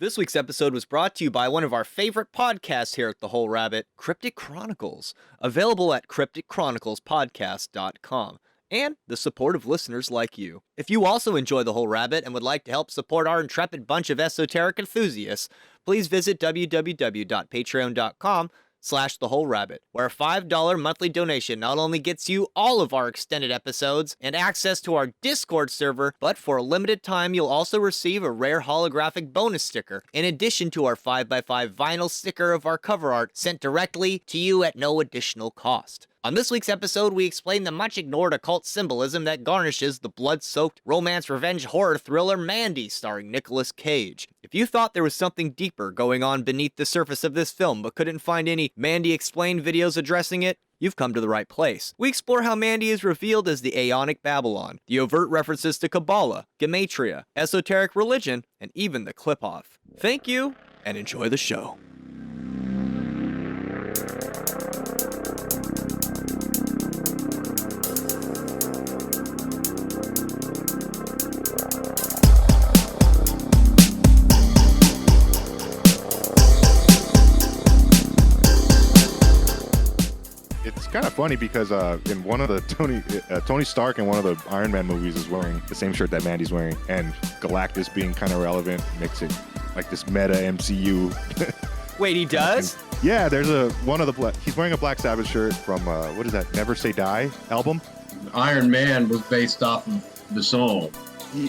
This week's episode was brought to you by one of our favorite podcasts here at The Whole Rabbit, Cryptic Chronicles, available at crypticchroniclespodcast.com, and the support of listeners like you. If you also enjoy The Whole Rabbit and would like to help support our intrepid bunch of esoteric enthusiasts, please visit www.patreon.com/thewholerabbit, where a $5 monthly donation not only gets you all of our extended episodes and access to our Discord server, but for a limited time you'll also receive a rare holographic bonus sticker, in addition to our 5x5 vinyl sticker of our cover art sent directly to you at no additional cost. On this week's episode, we explain the much-ignored occult symbolism that garnishes the blood-soaked romance revenge horror thriller Mandy, starring Nicolas Cage. If you thought there was something deeper going on beneath the surface of this film but couldn't find any Mandy Explained videos addressing it, you've come to the right place. We explore how Mandy is revealed as the Aeonic Babylon, the overt references to Kabbalah, Gematria, esoteric religion, and even the Clip-Off. Thank you, and enjoy the show. It's kind of funny because in one of the Tony Stark in one of the Iron Man movies is wearing the same shirt that Mandy's wearing, and Galactus being kind of relevant makes it like this meta MCU. Wait, he does? Yeah, there's he's wearing a Black Sabbath shirt from what is that, Never Say Die album? Iron Man was based off of the song.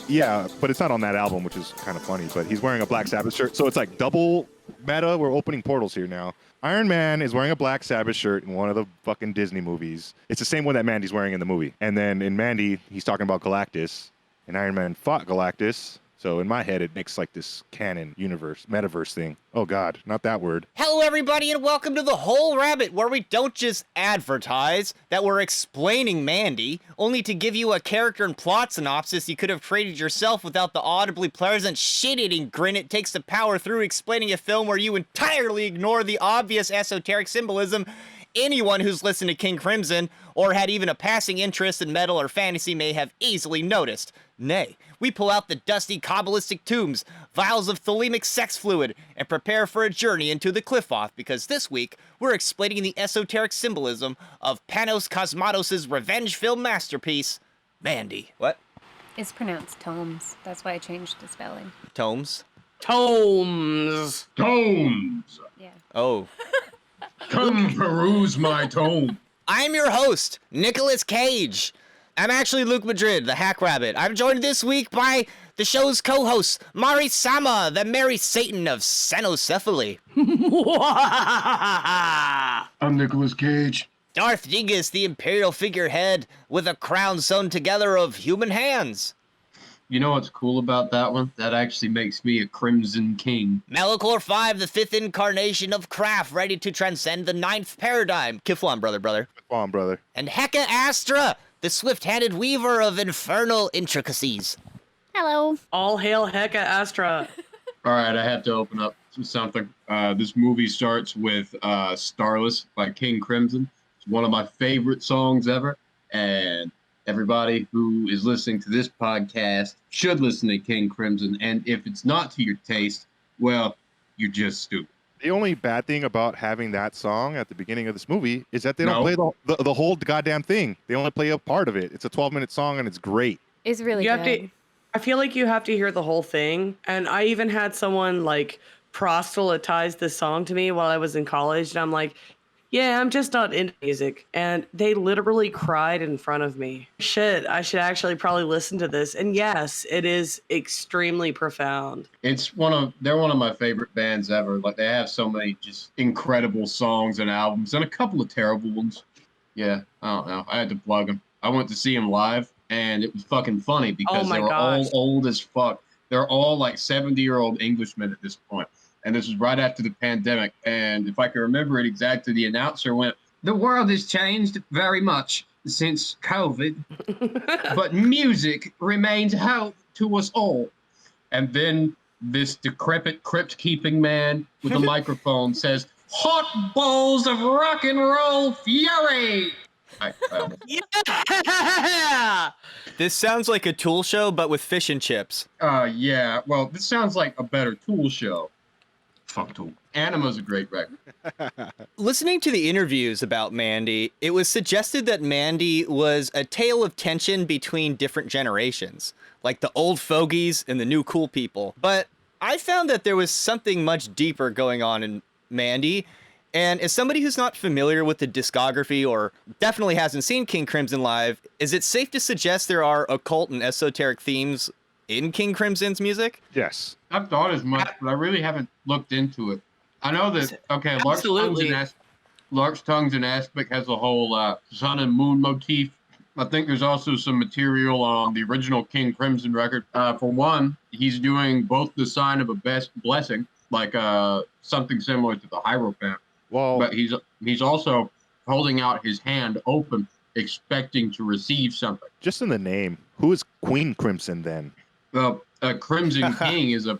Yeah, but it's not on that album, which is kind of funny, but he's wearing a Black Sabbath shirt, so it's like double meta. We're opening portals here now. Iron Man is wearing a Black Sabbath shirt in one of the fucking Disney movies. It's the same one that Mandy's wearing in the movie. And then in Mandy, he's talking about Galactus, and Iron Man fought Galactus. So in my head, it makes like this canon universe, metaverse thing. Oh God, not that word. Hello everybody and welcome to The Whole Rabbit, where we don't just advertise that we're explaining Mandy, only to give you a character and plot synopsis you could have created yourself without the audibly pleasant shit-eating grin it takes to power through explaining a film where you entirely ignore the obvious esoteric symbolism anyone who's listened to King Crimson or had even a passing interest in metal or fantasy may have easily noticed. Nay, we pull out the dusty Qabalistic tombs, vials of thelemic sex fluid, and prepare for a journey into the Clip-Off, because this week we're explaining the esoteric symbolism of Panos Casmatos' revenge film masterpiece, Mandy. What? It's pronounced tomes. That's why I changed the spelling. Tomes? Tomes! Yeah. Oh. Come peruse my tome. I'm your host, Nicolas Cage. I'm actually Luke Madrid, the Hack Rabbit. I'm joined this week by the show's co-host, Mari Sama, the Mary Satan of Sanocephaly. I'm Nicolas Cage. Darth Dingus, the Imperial figurehead with a crown sewn together of human hands. You know what's cool about that one? That actually makes me a Crimson King. Malachor 5, the fifth incarnation of craft, ready to transcend the ninth paradigm. Kiflon, brother. Come on, brother. And Heka Astra, the swift-handed weaver of infernal intricacies. Hello. All hail Heka Astra. All right, I have to open up to something. This movie starts with Starless by King Crimson. It's one of my favorite songs ever. And everybody who is listening to this podcast should listen to King Crimson. And if it's not to your taste, well, you're just stupid. The only bad thing about having that song at the beginning of this movie is that they don't play the whole goddamn thing. They only play a part of it. It's a 12-minute song and it's great. It's really good. I feel like you have to hear the whole thing. And I even had someone like proselytize this song to me while I was in college. And I'm like, yeah, I'm just not into music. And they literally cried in front of me. Shit, I should actually probably listen to this. And yes, it is extremely profound. They're one of my favorite bands ever. Like, they have so many just incredible songs and albums and a couple of terrible ones. Yeah, I don't know. I had to plug them. I went to see them live and it was fucking funny because they were all old as fuck. They're all like 70-year-old Englishmen at this point. And this was right after the pandemic. And if I can remember it exactly, the announcer went, "The world has changed very much since COVID, but music remains hope to us all." And then this decrepit crypt-keeping man with a microphone says, "Hot balls of rock and roll fury." Yeah. This sounds like a Tool show, but with fish and chips. Yeah. Well, this sounds like a better Tool show. Fuck Tool. Anima's a great record. Listening to the interviews about Mandy, it was suggested that Mandy was a tale of tension between different generations, like the old fogies and the new cool people. But I found that there was something much deeper going on in Mandy. And as somebody who's not familiar with the discography or definitely hasn't seen King Crimson live, is it safe to suggest there are occult and esoteric themes in King Crimson's music? Yes. I've thought as much, but I really haven't looked into it. I know that, okay, Absolutely. Lark's Tongues and Aspic has a whole sun and moon motif. I think there's also some material on the original King Crimson record. For one, he's doing both the sign of a best blessing, like something similar to the Hierophant. Well, But he's also holding out his hand open, expecting to receive something. just in the name, who is Queen Crimson then? Well, a Crimson King is a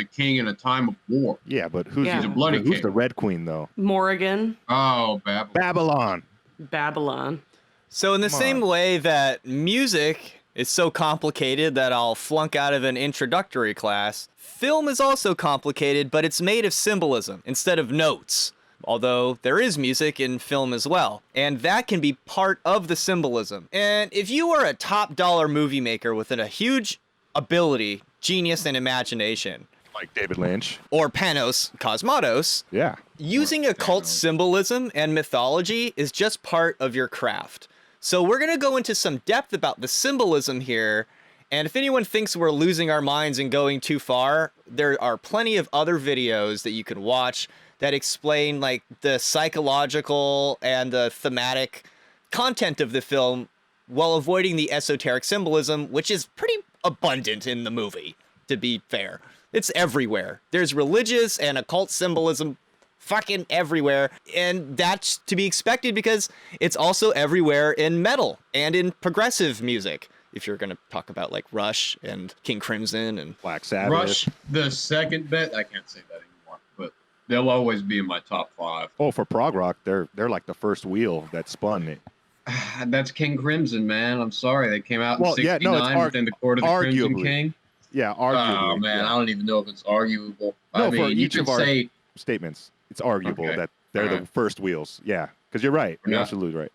king in a time of war. Yeah, but who's Yeah. He's a bloody who's king. the Red Queen though? Morrigan, Oh, Babylon. Babylon. Babylon. So in the Come same on. way that music is so complicated that I'll flunk out of an introductory class, film is also complicated, but it's made of symbolism instead of notes. Although there is music in film as well, and that can be part of the symbolism. And if you are a top dollar movie maker with a huge ability, genius, and imagination, Like David Lynch. or Panos Casmatos, Yeah. using occult symbolism and mythology is just part of your craft. So we're going to go into some depth about the symbolism here. And if anyone thinks we're losing our minds and going too far, there are plenty of other videos that you can watch that explain like the psychological and the thematic content of the film while avoiding the esoteric symbolism, which is pretty abundant in the movie, to be fair. It's everywhere. There's religious and occult symbolism fucking everywhere, and that's to be expected because it's also everywhere in metal and in progressive music. If you're going to talk about like Rush and King Crimson and Black Sabbath. Rush, the second best. I can't say that anymore, but they'll always be in my top 5. Oh, for prog rock, they're like the first wheel that spun it. That's King Crimson, man. I'm sorry. They came out in Well, yeah, no, it's 69 within the Court of the Crimson arguably. King. Yeah, arguably. Oh, man. yeah. I don't even know if it's arguable. No, I for mean, you each could of our say, statements, it's arguable Okay. that they're the Alright. first wheels. Yeah, because you're right. You're Yeah. absolutely right.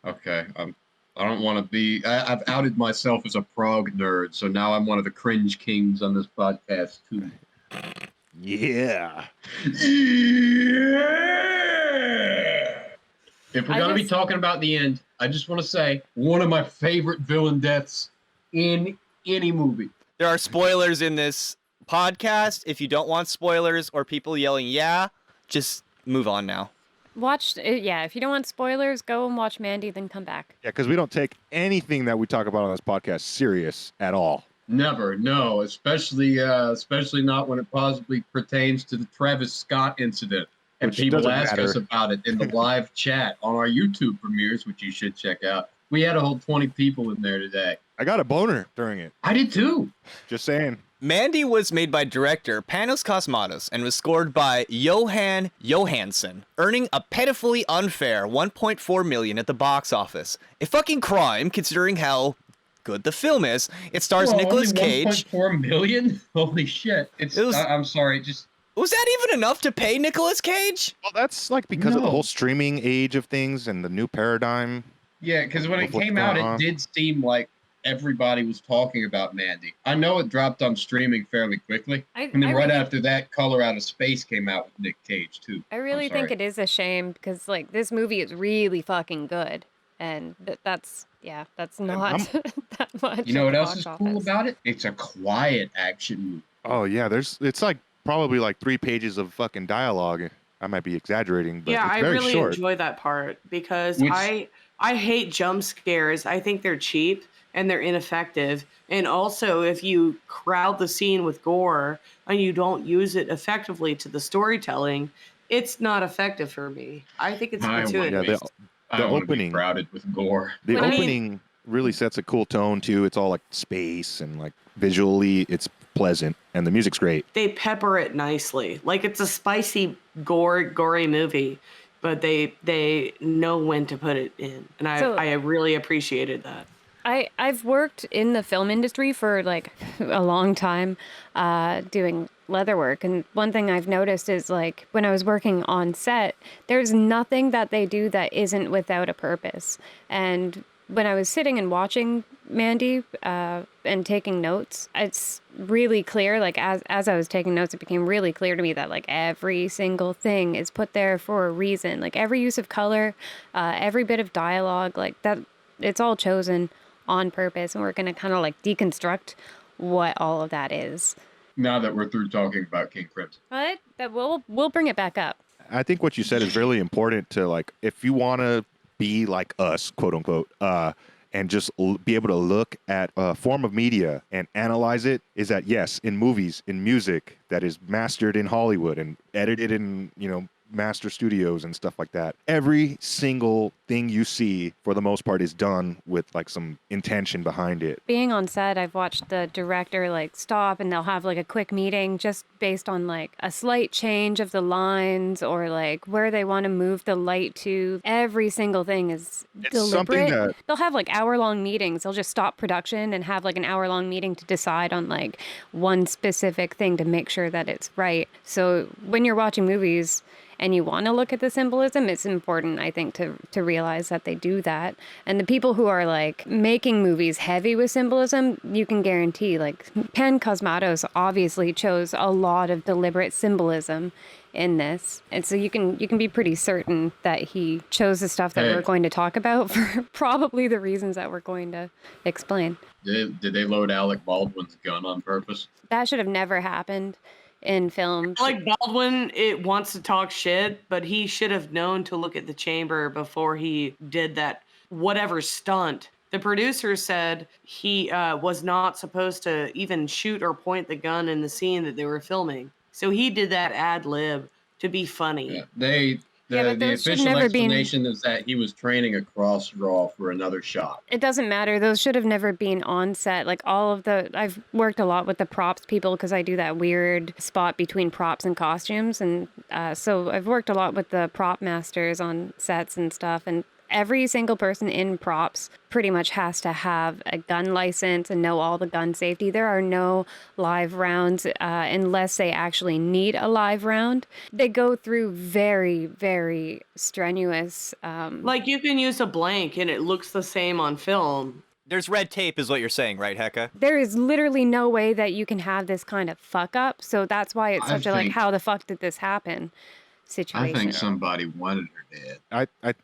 okay, I don't want to be, I've outed myself as a prog nerd, so now I'm one of the cringe kings on this podcast, too. Yeah. If we're I going to be just- talking about the end, I just want to say one of my favorite villain deaths in any movie. there are spoilers in this podcast. If you don't want spoilers or people yelling, yeah, just move on now. Yeah, if you don't want spoilers, go and watch Mandy, then come back. Yeah, because we don't take anything that we talk about on this podcast serious at all. Never, no, especially not when it possibly pertains to the Travis Scott incident. And Which people doesn't ask matter. us about it in the live chat on our YouTube premieres, which you should check out. We had a whole 20 people in there today. I got a boner during it. I did too. Just saying. Mandy was made by director Panos Casmatos and was scored by Johan Johansson, earning a pitifully unfair $1.4 million at the box office. A fucking crime considering how good the film is. It stars Nicolas Cage. 1.4 million? Holy shit. I'm sorry, Was that even enough to pay Nicolas Cage? Well, that's like because of the No. whole streaming age of things and the new paradigm. yeah, because when it Of what's came out, going it on. did seem like everybody was talking about Mandy. I know it dropped on streaming fairly quickly. And then right after that, Color Out of Space came out with Nick Cage, too. I really think sorry. it is a shame because like this movie is really fucking good, and that's not that much. You know at what the else box is office. cool about it? It's a quiet action movie. Oh yeah, it's like probably like 3 pages of fucking dialogue. I might be exaggerating, but Yeah, it's I very really short. enjoy that part because Which- I hate jump scares. I think they're cheap and they're ineffective. And also, if you crowd the scene with gore and you don't use it effectively to the storytelling, it's not effective for me. I think it's I gratuitous. Yeah, I don't wanna be opening- crowded with gore. The When I mean- opening really sets a cool tone too. It's all like space and like visually it's pleasant and the music's great. They pepper it nicely. Like it's a spicy, gory movie, but they know when to put it in, and I really appreciated that. I've worked in the film industry for like a long time, doing leatherwork, and one thing I've noticed is like when I was working on set, there's nothing that they do that isn't without a purpose. And when I was sitting and watching Mandy and taking notes, it's really clear, like as I was taking notes, it became really clear to me that like every single thing is put there for a reason. Like every use of color, every bit of dialogue, like that, it's all chosen on purpose, and we're going to kind of like deconstruct what all of that is. Now that we're through talking about King Crimson. But that we'll bring it back up. I think what you said is really important to, like, if you want to be like us, quote unquote, and just be able to look at a form of media and analyze it, is that yes, in movies, in music that is mastered in Hollywood and edited in, master studios and stuff like that, every single thing you see for the most part is done with like some intention behind it. Being on set, I've watched the director like stop and they'll have like a quick meeting just based on like a slight change of the lines or like where they want to move the light to. Every single thing is deliberate. They'll have like hour-long meetings. They'll just stop production and have like an hour-long meeting to decide on like one specific thing to make sure that it's right. So when you're watching movies and you want to look at the symbolism, it's important, I think, to realize that they do that. And the people who are like making movies heavy with symbolism, you can guarantee, like Panos Casmatos obviously chose a lot of deliberate symbolism in this. And so you can be pretty certain that he chose the stuff that we're going to talk about for probably the reasons that we're going to explain. Did they load Alec Baldwin's gun on purpose? That should have never happened in film. Like Baldwin, it wants to talk shit, but he should have known to look at the chamber before he did that whatever stunt. The producer said he was not supposed to even shoot or point the gun in the scene that they were filming. So he did that ad lib to be funny. Yeah, the official explanation is that he was training a cross draw for another shot. It doesn't matter. Those should have never been on set. Like I've worked a lot with the props people because I do that weird spot between props and costumes. And so I've worked a lot with the prop masters on sets and stuff. And every single person in props pretty much has to have a gun license and know all the gun safety. There are no live rounds unless they actually need a live round. They go through very, very strenuous... like you can use a blank and it looks the same on film. There's red tape is what you're saying, right, Hecka? There is literally no way that you can have this kind of fuck up. So that's why it's such a like, how the fuck did this happen situation. I think somebody wanted her dead.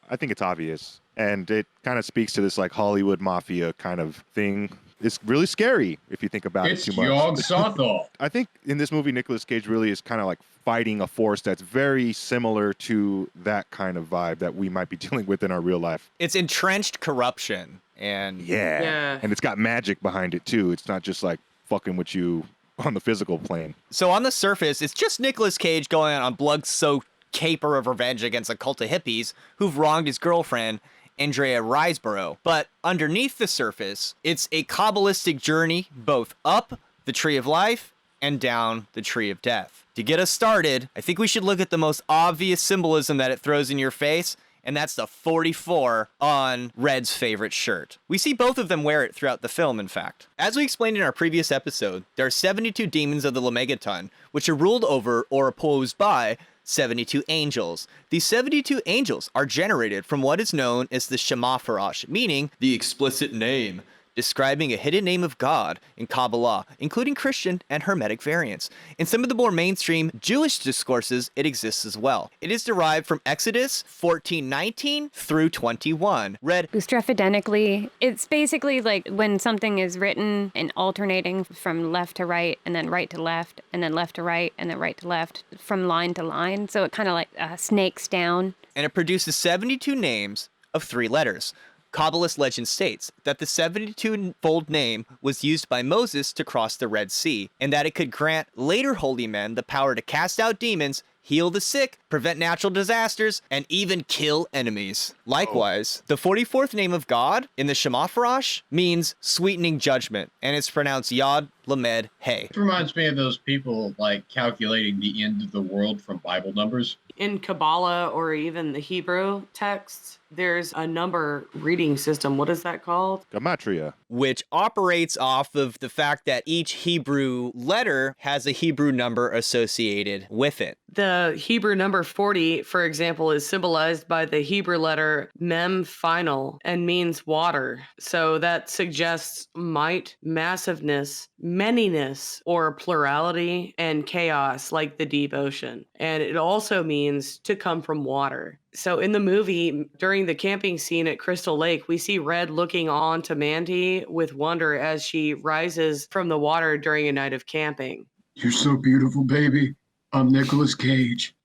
I think it's obvious, and it kind of speaks to this like Hollywood mafia kind of thing. It's really scary if you think about it too much. It's Yog Sothoth. I think in this movie, Nicolas Cage really is kind of like fighting a force that's very similar to that kind of vibe that we might be dealing with in our real life. It's entrenched corruption, and yeah, and it's got magic behind it too. It's not just like fucking with you on the physical plane. So on the surface, it's just Nicolas Cage going on blood-soaked caper of revenge against a cult of hippies who've wronged his girlfriend, Andrea Riseborough. But underneath the surface, it's a Qabalistic journey both up the Tree of Life and down the Tree of Death. To get us started, I think we should look at the most obvious symbolism that it throws in your face, and that's the 44 on Red's favorite shirt. We see both of them wear it throughout the film, in fact. As we explained in our previous episode, there are 72 demons of the Lemegeton, which are ruled over or opposed by 72 angels. These 72 angels are generated from what is known as the Shema Farash, meaning the explicit name, describing a hidden name of God in Kabbalah, including Christian and Hermetic variants. In some of the more mainstream Jewish discourses, it exists as well. It is derived from Exodus 14:19 through 21. Read boustrophedendically. It's basically like when something is written and alternating from left to right, and then right to left, and then left to right, and then right to left, from line to line. So it kind of like snakes down. And it produces 72 names of 3 letters. Kabbalist legend states that the 72-fold name was used by Moses to cross the Red Sea, and that it could grant later holy men the power to cast out demons, heal the sick, prevent natural disasters, and even kill enemies. Likewise, the 44th name of God in the Shema Farash means sweetening judgment, and it's pronounced Yod Lamed Hey. It reminds me of those people like calculating the end of the world from Bible numbers. In Kabbalah or even the Hebrew texts, there's a number reading system. What is that called? Gematria. Which operates off of the fact that each Hebrew letter has a Hebrew number associated with it. The Hebrew number 40, for example, is symbolized by the Hebrew letter mem final and means water. So that suggests might, massiveness, manyness, or plurality, and chaos like the deep ocean. And it also means to come from water. So in the movie, during the camping scene at Crystal Lake, we see Red looking on to Mandy with wonder as she rises from the water during a night of camping. You're so beautiful, baby. I'm Nicolas Cage.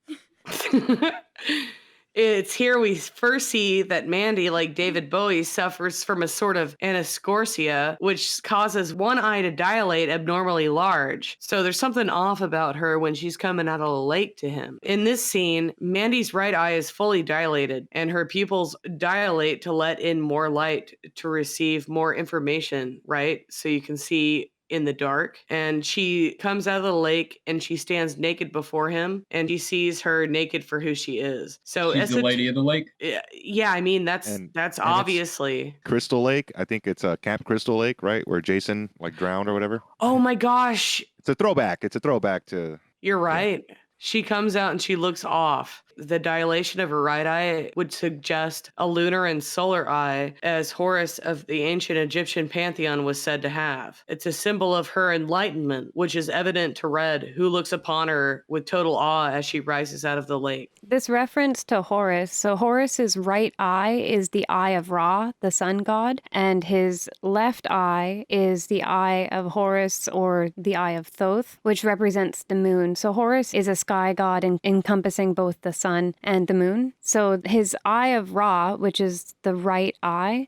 It's here we first see that Mandy, like David Bowie, suffers from a sort of anoscorsia, which causes one eye to dilate abnormally large. So there's something off about her when she's coming out of the lake to him. In this scene, Mandy's right eye is fully dilated, and her pupils dilate to let in more light to receive more information, right? So you can see in the dark, and she comes out of the lake and she stands naked before him, and he sees her naked for who she is. So She's the lady of the lake. Yeah, I mean that's And obviously Crystal Lake. I think it's Camp Crystal Lake, right? Where Jason like drowned or whatever. Oh my gosh, It's a throwback. It's a throwback to. you're right. She comes out and she looks off. The dilation of her right eye would suggest a lunar and solar eye, as Horus of the ancient Egyptian pantheon was said to have. It's a symbol of her enlightenment, which is evident to Red, who looks upon her with total awe as she rises out of the lake. This reference to Horus, so Horus's right eye is the eye of Ra, the sun god, and his left eye is the eye of Horus, or the eye of Thoth, which represents the moon. So Horus is a sky god encompassing both the sun and the moon. So his eye of Ra, which is the right eye,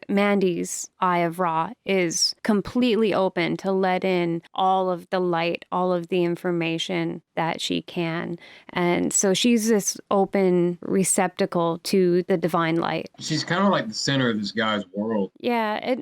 Mandy's eye of Ra is completely open to let in all of the light, all of the information that she can. And so she's this open receptacle to the divine light. She's kind of like the center of this guy's world. Yeah,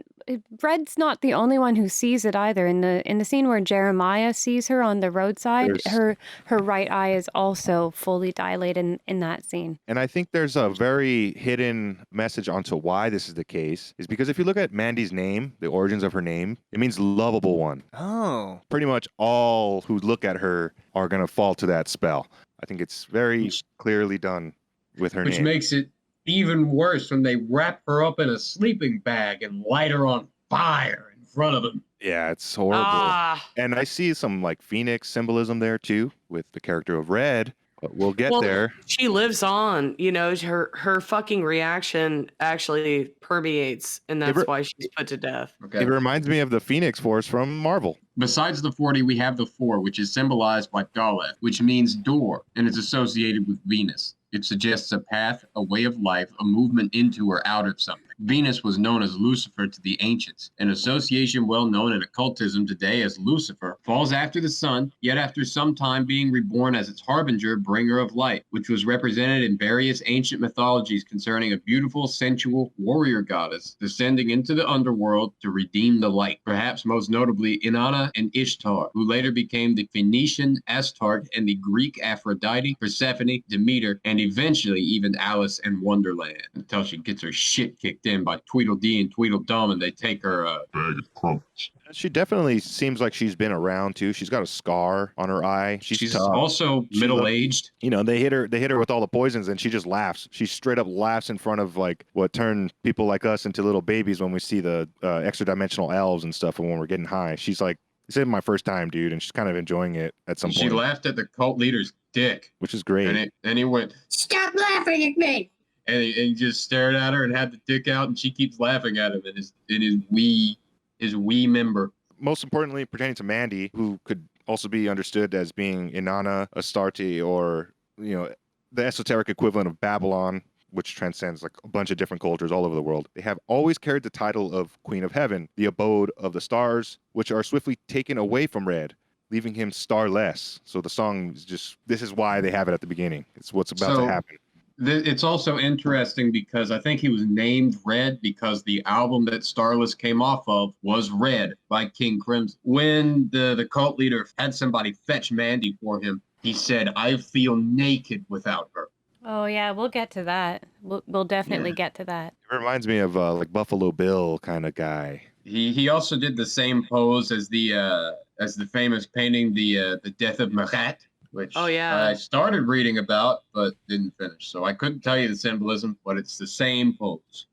Red's not the only one who sees it either. In the scene where Jeremiah sees her on the roadside, her right eye is also fully dilated in that scene. And I think there's a very hidden message onto why this is the case, is because if you look at Mandy's name, the origins of her name, it means lovable one. Oh. Pretty much all who look at her are going to fall to that spell. I think it's very clearly done with her Which name. makes it even worse when they wrap her up in a sleeping bag and light her on fire in front of them. Yeah, it's horrible. And I see some like Phoenix symbolism there too with the character of Red, but we'll get there. She lives on, her fucking reaction actually permeates, and that's why she's put to death. Okay. It reminds me of the Phoenix Force from Marvel. Besides the 40, we have the 4, which is symbolized by Daleth, which means door, and is associated with Venus. It suggests a path, a way of life, a movement into or out of something. Venus was known as Lucifer to the ancients. An association well known in occultism today as Lucifer falls after the sun, yet after some time being reborn as its harbinger, bringer of light, which was represented in various ancient mythologies concerning a beautiful, sensual warrior goddess descending into the underworld to redeem the light. Perhaps most notably Inanna and Ishtar, who later became the Phoenician Astarte and the Greek Aphrodite, Persephone, Demeter, and eventually even Alice in Wonderland, until she gets her shit kicked in by Tweedledee and Tweedledum, and they take her bag of crumpets. She definitely seems like she's been around too. She's got a scar on her eye. She's also middle-aged. They hit her with all the poisons, and she just laughs. She straight up laughs in front of like what turned people like us into little babies when we see the extra dimensional elves and stuff, and when we're getting high. She's like, "This isn't my first time, dude," and she's kind of enjoying it at some point. She laughed at the cult leader's dick, which is great. And he went, "Stop laughing at me!" And he just stared at her and had the dick out, and she keeps laughing at him in his wee member. Most importantly, pertaining to Mandy, who could also be understood as being Inanna, Astarte, or the esoteric equivalent of Babylon, which transcends like a bunch of different cultures all over the world. They have always carried the title of Queen of Heaven, the abode of the stars, which are swiftly taken away from Red, leaving him starless. So the song is this is why they have it at the beginning. It's what's about to happen. It's also interesting because I think he was named Red because the album that Starless came off of was Red by King Crimson. When the cult leader had somebody fetch Mandy for him, he said, "I feel naked without her." Oh yeah, we'll get to that. We'll definitely Yeah. get to that. It reminds me of like Buffalo Bill kind of guy. He also did the same pose as the famous painting, the Death of Marat, which Oh, yeah. I started reading about but didn't finish. So I couldn't tell you the symbolism, but it's the same pose.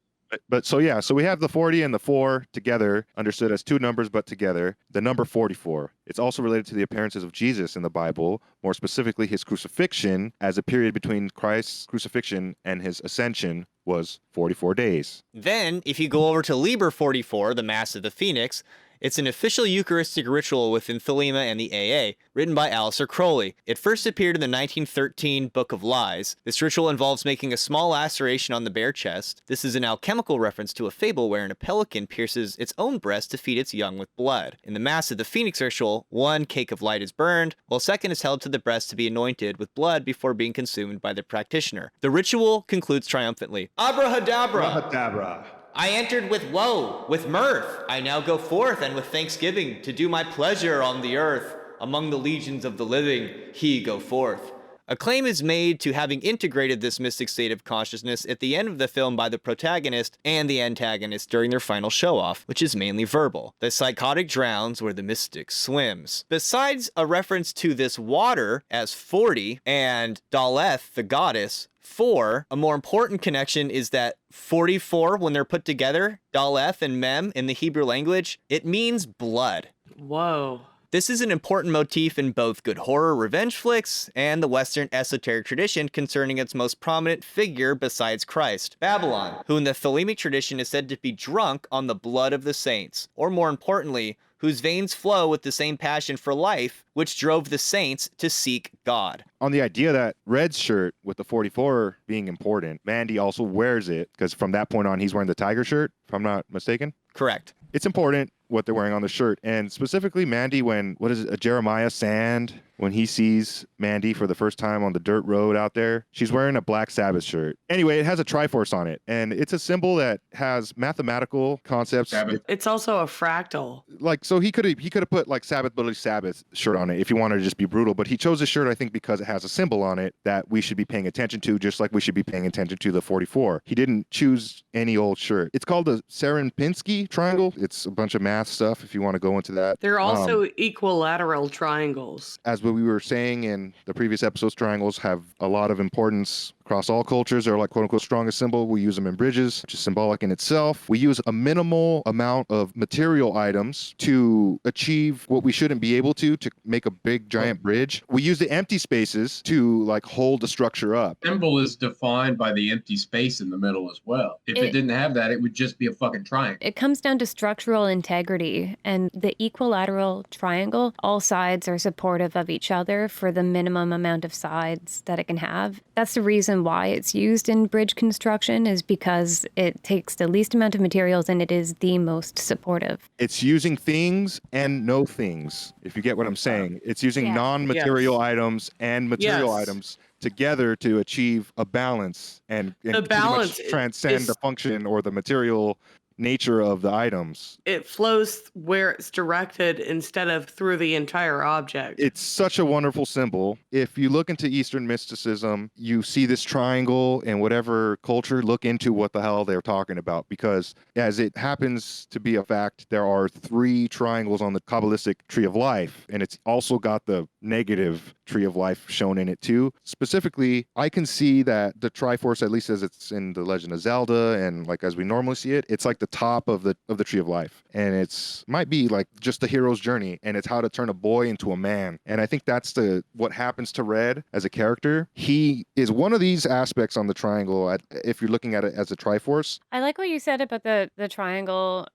But so yeah, so we have the 40 and the 4 together, understood as two numbers but together. The number 44. It's also related to the appearances of Jesus in the Bible, more specifically his crucifixion, as a period between Christ's crucifixion and his ascension was 44 days. Then, if you go over to Liber 44, the Mass of the Phoenix, it's an official Eucharistic ritual within Thelema and the AA, written by Aleister Crowley. It first appeared in the 1913 Book of Lies. This ritual involves making a small laceration on the bare chest. This is an alchemical reference to a fable wherein a pelican pierces its own breast to feed its young with blood. In the Mass of the Phoenix ritual, one cake of light is burned, while second is held to the breast to be anointed with blood before being consumed by the practitioner. The ritual concludes triumphantly. Abrahadabra! I entered with woe, with mirth. I now go forth and with thanksgiving to do my pleasure on the earth. Among the legions of the living, he go forth. A claim is made to having integrated this mystic state of consciousness at the end of the film by the protagonist and the antagonist during their final show-off, which is mainly verbal. The psychotic drowns where the mystic swims. Besides a reference to this water as 40 and Daleth, the goddess, 4, a more important connection is that 44, when they're put together, Daleth and Mem in the Hebrew language, it means blood. Whoa. This is an important motif in both good horror revenge flicks and the Western esoteric tradition concerning its most prominent figure besides Christ, Babylon, who in the Thelemic tradition is said to be drunk on the blood of the saints, or more importantly, whose veins flow with the same passion for life which drove the saints to seek God. On the idea that Red's shirt with the 44 being important, Mandy also wears it because from that point on he's wearing the tiger shirt, if I'm not mistaken. Correct. It's important what they're wearing on the shirt, and specifically Mandy when, Jeremiah Sand, when he sees Mandy for the first time on the dirt road out there, she's wearing a Black Sabbath shirt. Anyway, it has a Triforce on it, and it's a symbol that has mathematical concepts. It's also a fractal. Like, so he could have put like Sabbath Bloody Sabbath shirt on it if he wanted to just be brutal, but he chose a shirt, I think, because it has a symbol on it that we should be paying attention to, just like we should be paying attention to the 44. He didn't choose any old shirt. It's called the Serenpinsky Triangle. It's a bunch of math stuff if you want to go into that. They're also equilateral triangles. As we were saying in the previous episodes, triangles have a lot of importance across all cultures. They're like, quote unquote, strongest symbol. We use them in bridges, which is symbolic in itself. We use a minimal amount of material items to achieve what we shouldn't be able to make a big giant bridge. We use the empty spaces to like hold the structure up. Symbol is defined by the empty space in the middle as well. If it didn't have that, it would just be a fucking triangle. It comes down to structural integrity, and the equilateral triangle, all sides are supportive of each other for the minimum amount of sides that it can have. That's the reason why it's used in bridge construction, is because it takes the least amount of materials and it is the most supportive. It's using things and no things, if you get what I'm saying. It's using non-material items and material items together to achieve a balance and the balance transcend the function or the material nature of the items. It flows where it's directed instead of through the entire object. It's such a wonderful symbol. If you look into Eastern mysticism, you see this triangle in whatever culture, look into what the hell they're talking about, because as it happens to be a fact, there are 3 triangles on the Qabalistic Tree of Life, and it's also got the negative Tree of Life shown in it too. Specifically, I can see that the Triforce, at least as it's in the Legend of Zelda and like as we normally see it, it's like the top of the Tree of Life, and it's might be like just the hero's journey, and it's how to turn a boy into a man. And I think that's what happens to Red as a character. He is one of these aspects on the triangle if you're looking at it as a Triforce. I like what you said about the triangle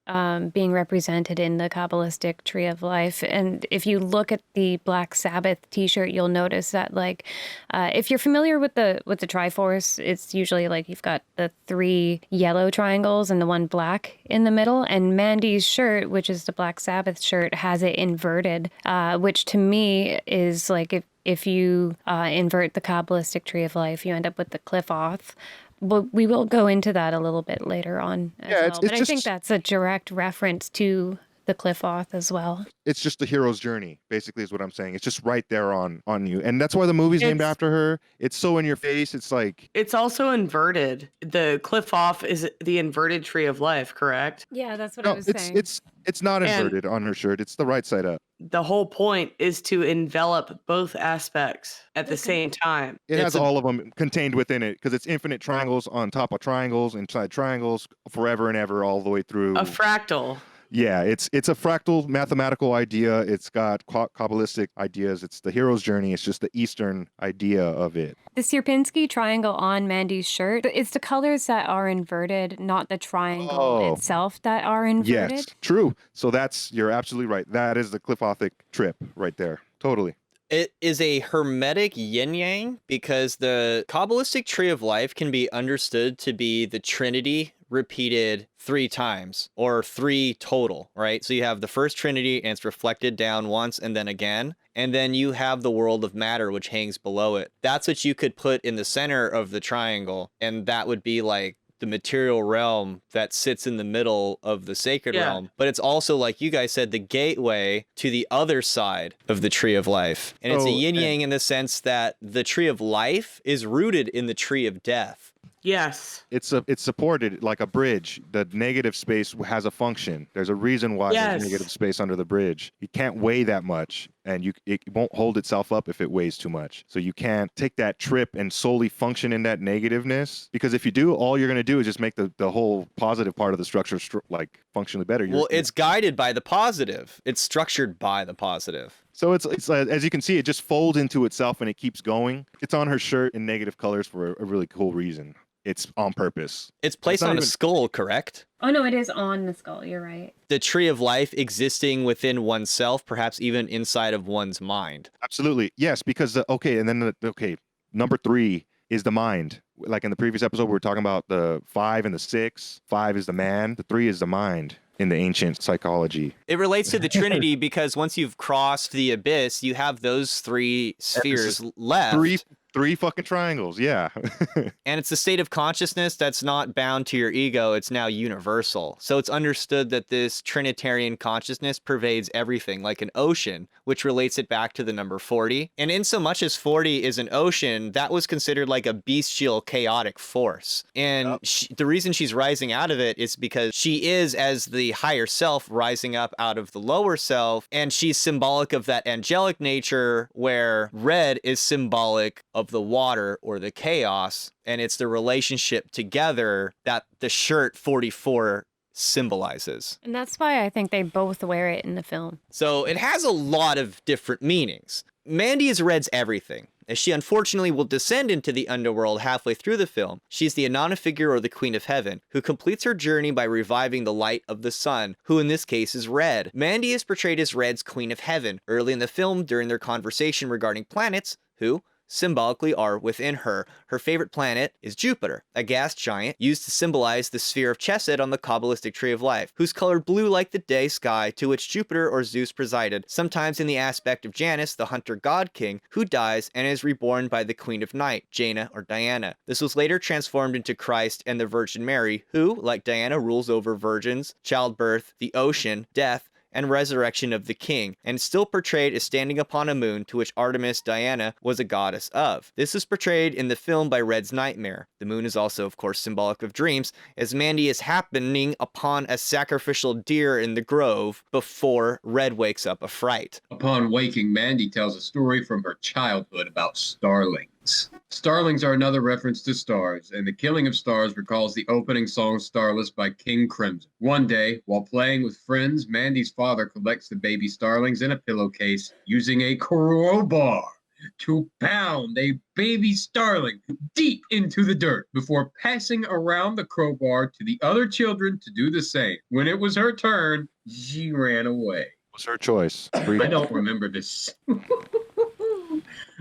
being represented in the Kabbalistic Tree of Life. And if you look at the Black Sabbath t-shirt, you'll notice that like if you're familiar with the Triforce, it's usually like you've got the 3 yellow triangles and the 1 black in the middle, and Mandy's shirt, which is the Black Sabbath shirt, has it inverted, which to me is like if you invert the Kabbalistic tree of life, you end up with the Qliphoth. Well, we will go into that a little bit later on as Yeah, well. But I think that's a direct reference to the Qliphoth as well. It's just the hero's journey, basically, is what I'm saying. It's just right there on you, and that's why the movie's named after her. It's so in your face. It's like it's also inverted. The Qliphoth is the inverted tree of life, correct? Yeah, that's what I was saying. It's not inverted on her shirt. It's the right side up. The whole point is to envelop both aspects at the same time. It has all of them contained within it because it's infinite triangles on top of triangles, inside triangles, forever and ever, all the way through. A fractal. Yeah, it's a fractal mathematical idea. It's got Kabbalistic ideas. It's the hero's journey. It's just the Eastern idea of it. The Sierpinski Triangle on Mandy's shirt, it's the colors that are inverted, not the triangle itself that are inverted. Yes, true. So you're absolutely right. That is the Qliphothic trip right there. Totally. It is a hermetic yin-yang because the Kabbalistic tree of life can be understood to be the Trinity repeated 3 times, or 3 total, right? So you have the first Trinity and it's reflected down once and then again. And then you have the world of matter, which hangs below it. That's what you could put in the center of the triangle. And that would be like the material realm that sits in the middle of the sacred realm. But it's also, like you guys said, the gateway to the other side of the tree of life. And it's a yin-yang in the sense that the tree of life is rooted in the tree of death. Yes. It's supported like a bridge. The negative space has a function. There's a reason why there's negative space under the bridge. You can't weigh that much, and it won't hold itself up if it weighs too much. So you can't take that trip and solely function in that negativeness, because if you do, all you're going to do is just make the whole positive part of the structure like functionally better. Well, it's guided by the positive. It's structured by the positive. So it's as you can see, it just folds into itself and it keeps going. It's on her shirt in negative colors for a really cool reason. It's on purpose. It's placed on a skull, correct? Oh, no, it is on the skull. You're right. The tree of life existing within oneself, perhaps even inside of one's mind. Absolutely. Yes, because, number 3 is the mind. Like in the previous episode, we were talking about the 5 and the 6. 5 is the man. The 3 is the mind in the ancient psychology. It relates to the Trinity because once you've crossed the abyss, you have those 3 spheres left. Three fucking triangles, yeah. And it's a state of consciousness that's not bound to your ego. It's now universal. So it's understood that this Trinitarian consciousness pervades everything, like an ocean, which relates it back to the number 40. And in so much as 40 is an ocean, that was considered like a bestial, chaotic force. And the reason she's rising out of it is because she is, as the higher self, rising up out of the lower self. And she's symbolic of that angelic nature, where red is symbolic of the water or the chaos, and it's the relationship together that the shirt 44 symbolizes. And that's why I think they both wear it in the film. So it has a lot of different meanings. Mandy is Red's everything, as she unfortunately will descend into the underworld halfway through the film. She's the Inanna figure, or the Queen of Heaven, who completes her journey by reviving the light of the sun, who in this case is Red. Mandy is portrayed as Red's Queen of Heaven early in the film during their conversation regarding planets, who symbolically are within her. Her favorite planet is Jupiter, a gas giant used to symbolize the sphere of Chesed on the Kabbalistic tree of life, whose color blue like the day sky, to which Jupiter or Zeus presided, sometimes in the aspect of Janus, the hunter god king, who dies and is reborn by the Queen of Night, Jaina or Diana. This was later transformed into Christ and the Virgin Mary, who, like Diana, rules over virgins, childbirth, the ocean, death, and resurrection of the king, and still portrayed as standing upon a moon to which Artemis Diana was a goddess of. This is portrayed in the film by Red's nightmare. The moon is also, of course, symbolic of dreams, as Mandy is happening upon a sacrificial deer in the grove before Red wakes up affright. Upon waking, Mandy tells a story from her childhood about starlings. Starlings are another reference to stars, and the killing of stars recalls the opening song Starless by King Crimson. One day, while playing with friends, Mandy's father collects the baby starlings in a pillowcase using a crowbar to pound a baby starling deep into the dirt before passing around the crowbar to the other children to do the same. When it was her turn, she ran away. It was her choice. I don't remember this.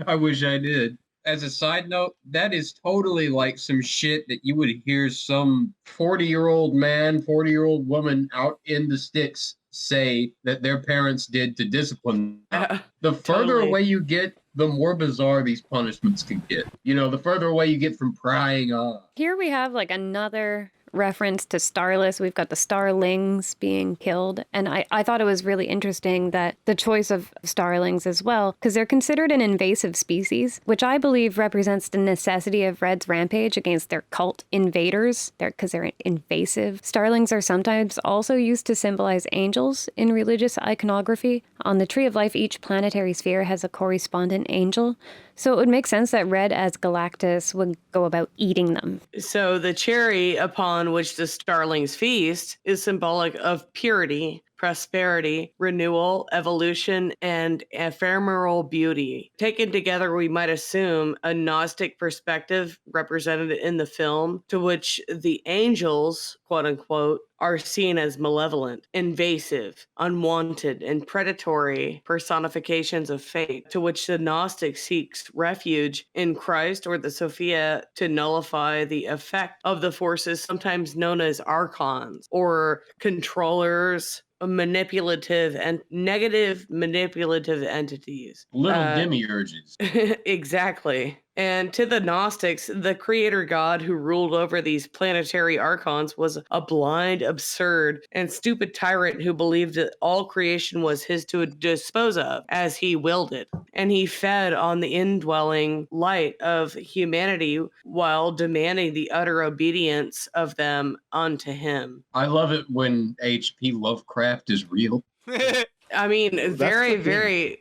I wish I did. As a side note, that is totally like some shit that you would hear some 40-year-old man, 40-year-old woman out in the sticks say that their parents did to discipline them. The further Totally. away you get, the more bizarre these punishments can get. You know, the further away you get from prying on. Here we have like another reference to Starless. We've got the Starlings being killed. And I thought it was really interesting that the choice of Starlings as well, because they're considered an invasive species, which I believe represents the necessity of Red's rampage against their cult invaders, because they're invasive. Starlings are sometimes also used to symbolize angels in religious iconography. On the Tree of Life, each planetary sphere has a correspondent angel. So it would make sense that Red as Galactus would go about eating them. So the cherry upon which the starlings feast is symbolic of purity, prosperity, renewal, evolution, and ephemeral beauty. Taken together, we might assume a Gnostic perspective represented in the film, to which the angels, quote unquote, are seen as malevolent, invasive, unwanted, and predatory personifications of fate, to which the Gnostic seeks refuge in Christ or the Sophia to nullify the effect of the forces sometimes known as archons or controllers, manipulative and negative manipulative entities. Little demiurges. Exactly. And to the Gnostics, the creator god who ruled over these planetary archons was a blind, absurd, and stupid tyrant who believed that all creation was his to dispose of as he willed it. And he fed on the indwelling light of humanity while demanding the utter obedience of them unto him. I love it when H.P. Lovecraft is real. I mean, That's very, the thing. very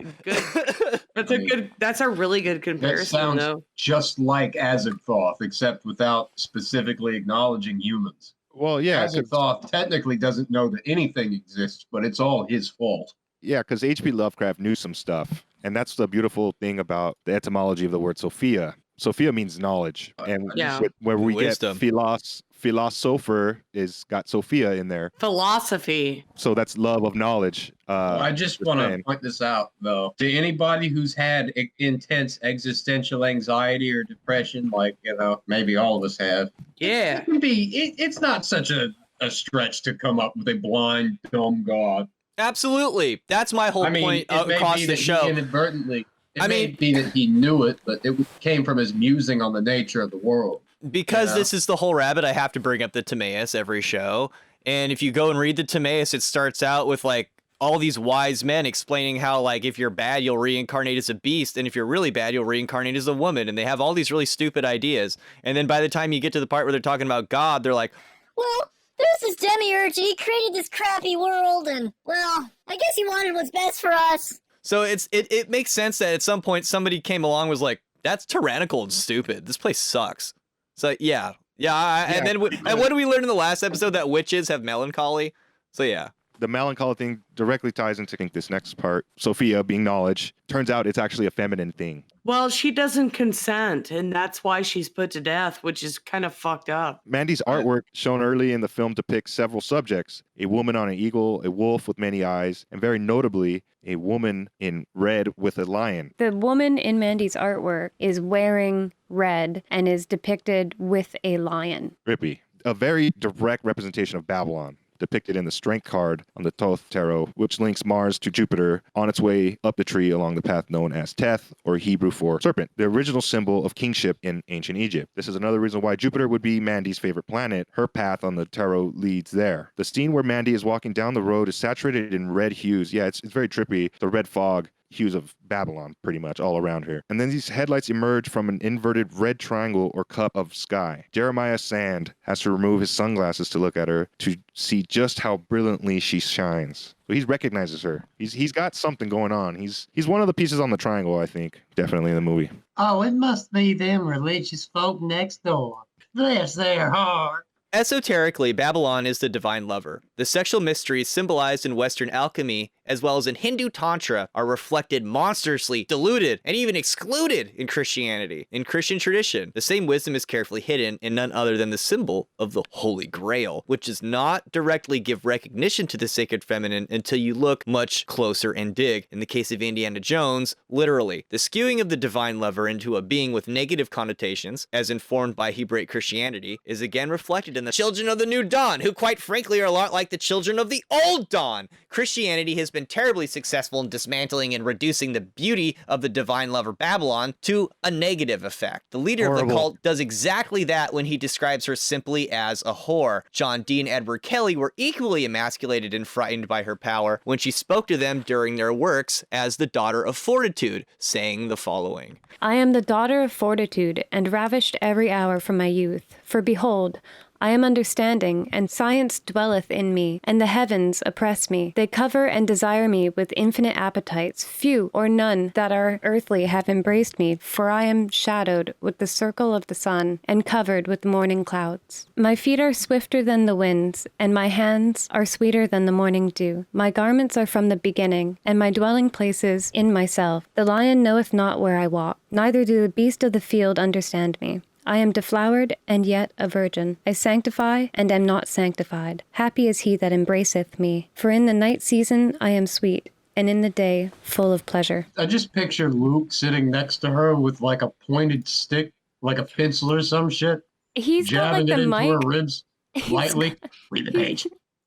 good. That's a really good That comparison, sounds though. just like Azathoth, except without specifically acknowledging humans. Well, yeah, 'cause- Azathoth technically doesn't know that anything exists, but it's all his fault. yeah, because H.P. Lovecraft knew some stuff, and that's the beautiful thing about the etymology of the word Sophia. Sophia means knowledge, and Yeah. where we Wisdom. get philosopher is got Sophia in there, Philosophy. so that's love of knowledge. I just want to saying. point this out, though. To anybody who's had intense existential anxiety or depression, like, you know, maybe all of us have, Yeah. it's not such a stretch to come up with a blind, dumb god. Absolutely. That's my whole point it may across be the that he show. inadvertently. It I may mean- be that he knew it, but it came from his musing on the nature of the world. Because Yeah. this is the whole rabbit, I have to bring up the Timaeus every show. And if you go and read the Timaeus, it starts out with like all these wise men explaining how like if you're bad, you'll reincarnate as a beast, and if you're really bad, you'll reincarnate as a woman. And they have all these really stupid ideas. And then by the time you get to the part where they're talking about God, they're like, Well, there's this demiurge. He created this crappy world, and, well, I guess he wanted what's best for us. so it makes sense that at some point somebody came along and was like, that's tyrannical and stupid. This place sucks. So yeah. And then and what did we learn in the last episode? That witches have melancholy. So yeah. The melancholy thing directly ties into, I think, this next part. Sophia being knowledge. Turns out it's actually a feminine thing. Well, she doesn't consent, and that's why she's put to death, which is kind of fucked up. Mandy's artwork, shown early in the film, depicts several subjects: a woman on an eagle, a wolf with many eyes, and very notably, a woman in red with a lion. The woman in Mandy's artwork is wearing red and is depicted with a lion. Rippy. A very direct representation of Babylon, depicted in the strength card on the Thoth Tarot, which links Mars to Jupiter on its way up the tree along the path known as Teth, or Hebrew for serpent, the original symbol of kingship in ancient Egypt. This is another reason why Jupiter would be Mandy's favorite planet. Her path on the tarot leads there. The scene where Mandy is walking down the road is saturated in red hues. Yeah, it's very trippy. The red fog hues of Babylon pretty much all around here. And then these headlights emerge from an inverted red triangle or cup of sky. Jeremiah Sand has to remove his sunglasses to look at her to see just how brilliantly she shines. So he recognizes her. He's got something going on. He's one of the pieces on the triangle, I think, definitely in the movie. Oh, it must be them religious folk next door. Bless their heart. Esoterically, Babylon is the divine lover. The sexual mysteries symbolized in Western alchemy, as well as in Hindu Tantra, are reflected monstrously, diluted, and even excluded in Christianity. In Christian tradition, the same wisdom is carefully hidden in none other than the symbol of the Holy Grail, which does not directly give recognition to the sacred feminine until you look much closer and dig. In the case of Indiana Jones, literally, the skewing of the divine lover into a being with negative connotations, as informed by Hebraic Christianity, is again reflected in and the children of the new dawn, who quite frankly are a lot like the children of the old dawn. Christianity has been terribly successful in dismantling and reducing the beauty of the divine lover Babylon to a negative effect. The leader of the cult does exactly that when he describes her simply as a whore. John Dee and Edward Kelly were equally emasculated and frightened by her power when she spoke to them during their works as the Daughter of Fortitude, saying the following. I am the daughter of fortitude, and ravished every hour from my youth. For behold, I am understanding, and science dwelleth in me, and the heavens oppress me. They cover and desire me with infinite appetites. Few or none that are earthly have embraced me, for I am shadowed with the circle of the sun, and covered with morning clouds. My feet are swifter than the winds, and my hands are sweeter than the morning dew. My garments are from the beginning, and my dwelling place is in myself. The lion knoweth not where I walk, neither do the beasts of the field understand me. I am deflowered, and yet a virgin. I sanctify, and am not sanctified. Happy is he that embraceth me. For in the night season I am sweet, and in the day full of pleasure. I just picture Luke sitting next to her with like a pointed stick, like a pencil or some shit, He's got like jabbing it the into her mic. ribs lightly. Read the page.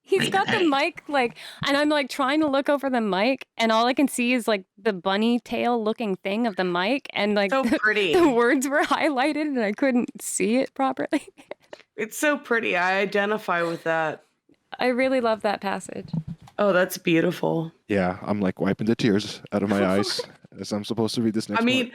He's got the mic and I'm like trying to look over the mic, and all I can see is like the bunny tail looking thing of the mic, and like So pretty. the words were highlighted and I couldn't see it properly. It's so pretty. I identify with that. I really love that passage. Oh, that's beautiful. Yeah, I'm like wiping the tears out of my eyes as I'm supposed to read this next I mean,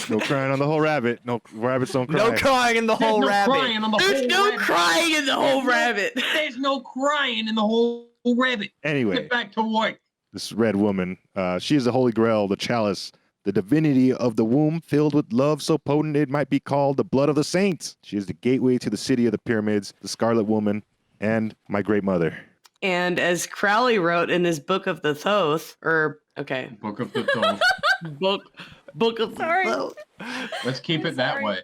one. No crying on the whole rabbit. No, rabbits don't cry. No crying in the There's whole no rabbit. crying on the there's whole no rabbit. crying in the whole rabbit. There's no crying in the whole rabbit. Anyway, Get back to work. this red woman, she is the Holy Grail, the chalice, the divinity of the womb filled with love so potent it might be called the blood of the saints. She is the gateway to the city of the pyramids, the Scarlet Woman, and my great mother. And as Crowley wrote in his Book of the Thoth, Book of the Thoth. Book of Sorry. the Thoth. Let's keep it that Sorry. way.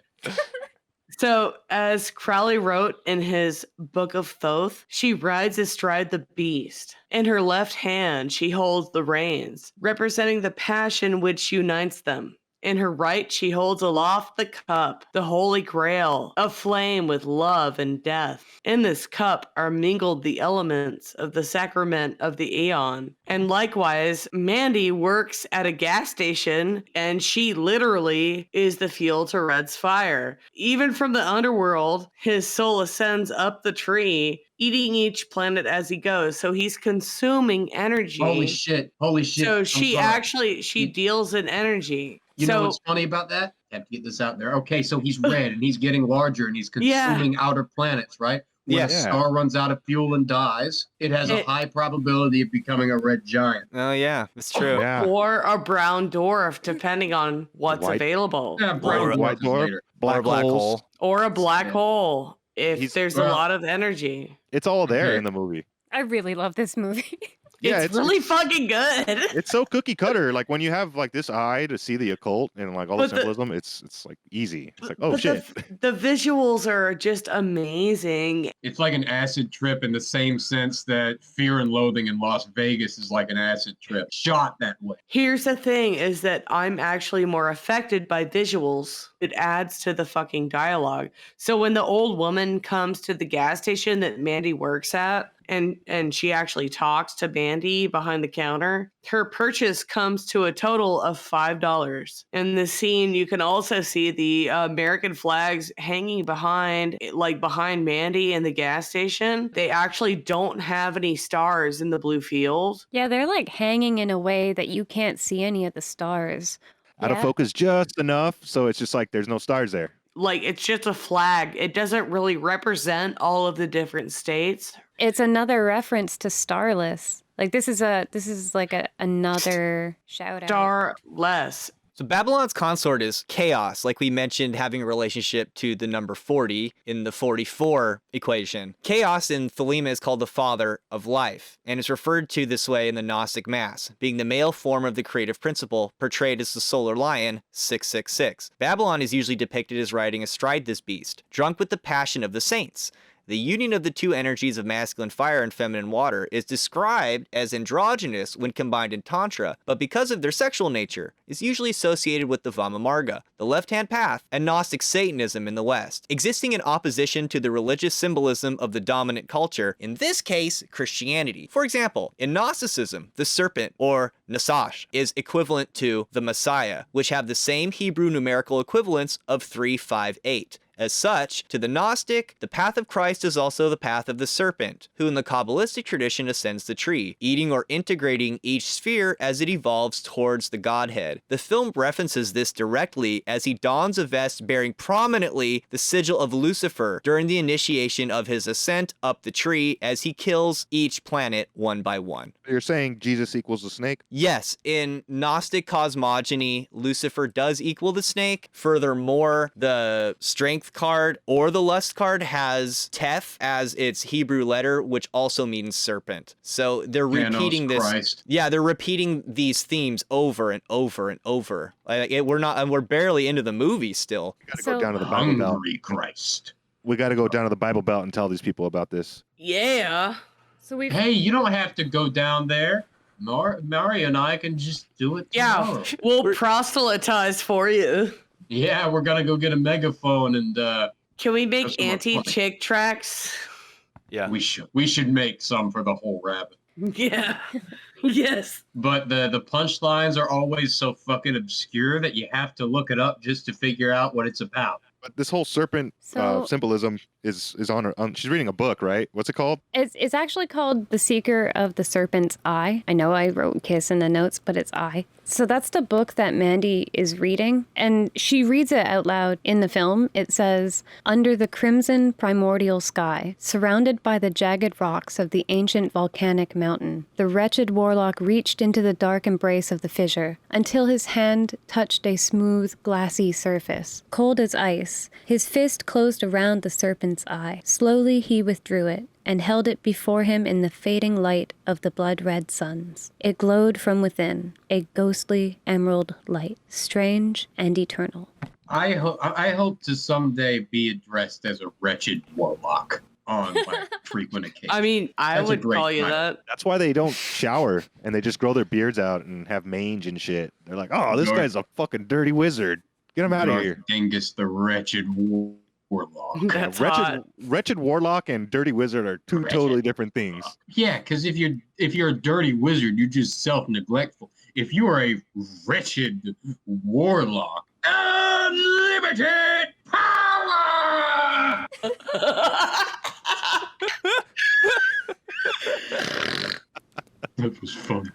So, as Crowley wrote in his Book of Thoth, she rides astride the beast. In her left hand, she holds the reins, representing the passion which unites them. In her right, she holds aloft the cup, the holy grail, aflame with love and death. In this cup are mingled the elements of the sacrament of the aeon. And likewise, Mandy works at a gas station, and she literally is the fuel to Red's fire. Even from the underworld, his soul ascends up the tree, eating each planet as he goes. So he's consuming energy. Holy shit. Holy shit. So I'm she sorry. actually, she deals in energy. You know So what's funny about that? I have to get this out there. Okay, so he's red and he's getting larger and he's consuming outer planets, right? When a Yeah. star runs out of fuel and dies, it has a It- high probability of becoming a red giant. Oh, yeah, it's true. Yeah. or a brown dwarf, depending on what's White- available. Yeah, Or a white dwarf, later. Or a black holes. hole. Or a black Yeah. hole, if He's- there's a Well- lot of energy. It's all there Okay. in the movie. I really love this movie. Yeah, It's really fucking good. It's so cookie cutter. Like when you have like this eye to see the occult and like all the But the- symbolism, it's like easy. It's like, oh But shit. The visuals are just amazing. It's like an acid trip in the same sense that Fear and Loathing in Las Vegas is like an acid trip, shot that way. Here's the thing is that I'm actually more affected by visuals. It adds to the fucking dialogue. So when the old woman comes to the gas station that Mandy works at, and she actually talks to Mandy behind the counter, her purchase comes to a total of $5. In the scene, you can also see the American flags hanging behind Mandy in the gas station. They actually don't have any stars in the blue field. Yeah, they're like hanging in a way that you can't see any of the stars. Out of Yeah. focus just enough, so it's just like there's no stars there. Like, it's just a flag. It doesn't really represent all of the different states. It's another reference to Starless. Like this is another shout out. Starless. So Babylon's consort is chaos, like we mentioned, having a relationship to the number 40 in the 44 equation. Chaos in Thelema is called the father of life, and is referred to this way in the Gnostic Mass, being the male form of the creative principle, portrayed as the solar lion, 666. Babylon is usually depicted as riding astride this beast, drunk with the passion of the saints. The union of the two energies of masculine fire and feminine water is described as androgynous when combined in Tantra, but because of their sexual nature, is usually associated with the Vamamarga, the left-hand path, and Gnostic Satanism in the West, existing in opposition to the religious symbolism of the dominant culture, in this case, Christianity. For example, in Gnosticism, the serpent, or Nasash, is equivalent to the Messiah, which have the same Hebrew numerical equivalence of 358. As such, to the Gnostic, the path of Christ is also the path of the serpent, who in the Kabbalistic tradition ascends the tree, eating or integrating each sphere as it evolves towards the Godhead. The film references this directly as he dons a vest bearing prominently the sigil of Lucifer during the initiation of his ascent up the tree as he kills each planet one by one. You're saying Jesus equals the snake? Yes, in Gnostic cosmogony, Lucifer does equal the snake. Furthermore, the strength card or the lust card has Tef as its Hebrew letter, which also means serpent. So they're repeating this. Christ. Yeah, they're repeating these themes over and over and over. We're barely into the movie still. We gotta So- go down to the Bible Belt. Hungry Christ. We got to go down to the Bible Belt and tell these people about this. Yeah. So we've Hey, you don't have to go down there. Mari and I can just do it tomorrow. Yeah. We'll proselytize for you. Yeah, we're gonna go get a megaphone and Can we make That's more anti-chick tracks? Yeah. we should make some for the whole rabbit. Yeah. Yes. But the punchlines are always so fucking obscure that you have to look it up just to figure out what it's about. But this whole serpent So- symbolism is on her. She's reading a book, right? What's it called? It's actually called The Seeker of the Serpent's Eye. I know I wrote kiss in the notes, but it's eye. So that's the book that Mandy is reading, and she reads it out loud in the film. It says, "Under the crimson primordial sky, surrounded by the jagged rocks of the ancient volcanic mountain, the wretched warlock reached into the dark embrace of the fissure until his hand touched a smooth, glassy surface, cold as ice. His fist closed around the serpent's eye. Slowly he withdrew it and held it before him in the fading light of the blood-red suns. It glowed from within, a ghostly emerald light, strange and eternal." I hope to someday be addressed as a wretched warlock on like frequent occasions. I mean, I That's a would great call you title. that. That's why they don't shower and they just grow their beards out and have mange and shit. They're like, oh, this North- guy's a fucking dirty wizard. Get him out of Darth here. Dingus the wretched warlock. That's hot. Wretched warlock and dirty wizard are two Wretched. totally different things. Yeah, because if you're a dirty wizard, you're just self-neglectful. If you are a wretched warlock, unlimited power. That was fun.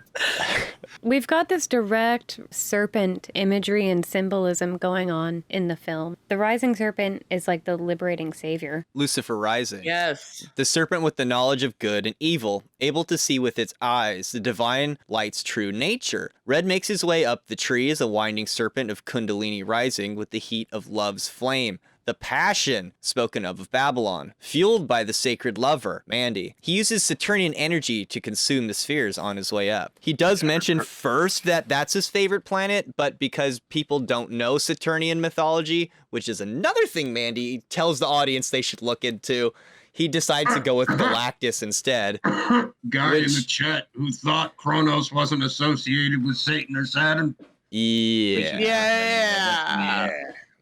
We've got this direct serpent imagery and symbolism going on in the film. The rising serpent is like the liberating savior. Lucifer Rising. Yes. The serpent with the knowledge of good and evil, able to see with its eyes the divine light's true nature. Red makes his way up the tree as a winding serpent of Kundalini rising with the heat of love's flame. The passion spoken of Babylon, fueled by the sacred lover, Mandy. He uses Saturnian energy to consume the spheres on his way up. He does mention first that that's his favorite planet, but because people don't know Saturnian mythology, which is another thing Mandy tells the audience they should look into, he decides to go with Galactus instead. Guy in the Which- chat who thought Kronos wasn't associated with Satan or Saturn. Yeah. Yeah.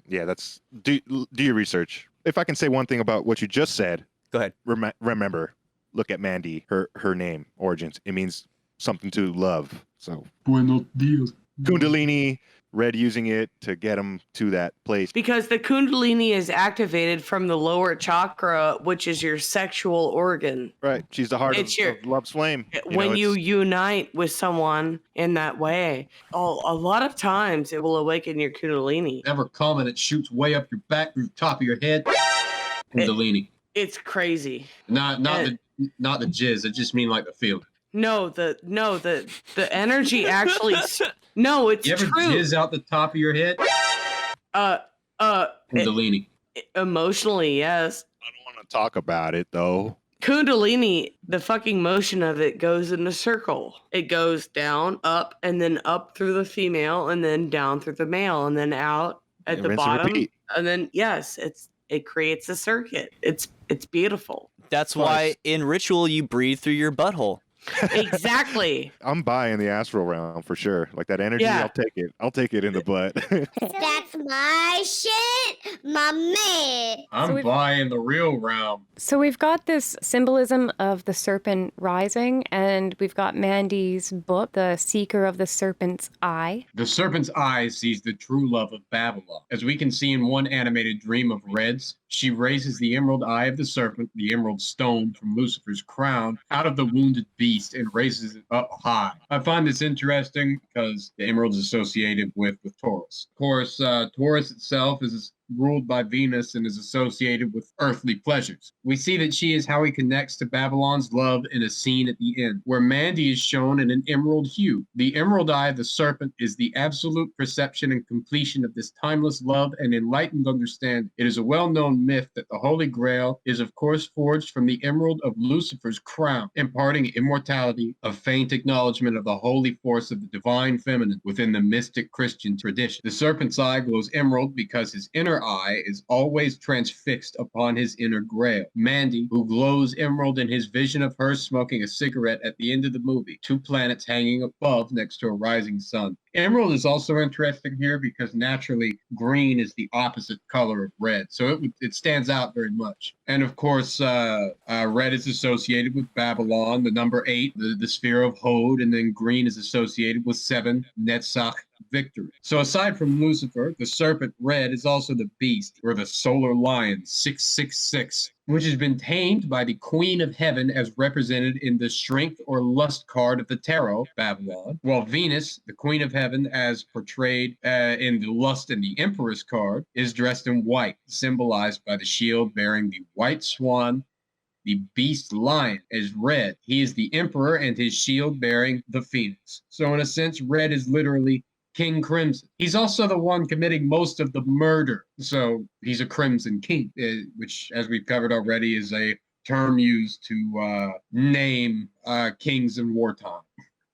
Yeah, that's do your research. If I can say one thing about what you just said, Go ahead. remember, look at Mandy, her name, origins. It means something to love. So Buenos dias. Kundalini, Red using it to get him to that place. Because the Kundalini is activated from the lower chakra, which is your sexual organ. Right, she's the heart It's of, your- of love's flame. When you unite with someone in that way, a lot of times it will awaken your Kundalini. Ever come and it shoots way up your back through the top of your head? Kundalini. It's crazy. Not the jizz. It just mean like the feeling. No, the energy actually. No, it's You ever true. jizz out the top of your head? Kundalini. Emotionally, yes. I don't want to talk about it though. Kundalini, the fucking motion of it goes in a circle. It goes down, up, and then up through the female, and then down through the male, and then out at Yeah, the rinse and bottom. repeat. And then yes, it creates a circuit. It's It's beautiful. That's why in ritual you breathe through your butthole. Exactly. I'm buying the astral realm for sure. Like that energy, Yeah. I'll take it. I'll take it in the butt. That's my shit, my man. I'm we've- buying the real realm. So we've got this symbolism of the serpent rising, and we've got Mandy's book, The Seeker of the Serpent's Eye. The serpent's eye sees the true love of Babylon. As we can see in one animated dream of Red's, she raises the emerald eye of the serpent, the emerald stone from Lucifer's crown, out of the wounded beast and raises it up high. I find this interesting because the emerald is associated with Taurus. Of course, Taurus itself is ruled by Venus and is associated with earthly pleasures. We see that she is how he connects to Babylon's love in a scene at the end, where Mandy is shown in an emerald hue. The emerald eye of the serpent is the absolute perception and completion of this timeless love and enlightened understanding. It is a well-known myth that the Holy Grail is of course forged from the emerald of Lucifer's crown, imparting immortality, a faint acknowledgement of the holy force of the divine feminine within the mystic Christian tradition. The serpent's eye glows emerald because his inner eye is always transfixed upon his inner grail. Mandy, who glows emerald in his vision of her smoking a cigarette at the end of the movie, two planets hanging above next to a rising sun. Emerald is also interesting here because naturally green is the opposite color of red, so it stands out very much. And of course, red is associated with Babylon, the number 8, the sphere of Hod, and then green is associated with 7, Netzach, victory. So aside from Lucifer, the serpent red is also the beast, or the solar lion, 666, which has been tamed by the Queen of Heaven as represented in the strength or lust card of the tarot, Babylon, while Venus, the Queen of Heaven, as portrayed in the lust and the Empress card, is dressed in white, symbolized by the shield bearing the white swan. The beast lion is red. He is the emperor and his shield bearing the phoenix. So in a sense, red is literally King Crimson. He's also the one committing most of the murder. So he's a Crimson King, which, as we've covered already, is a term used to name kings in wartime.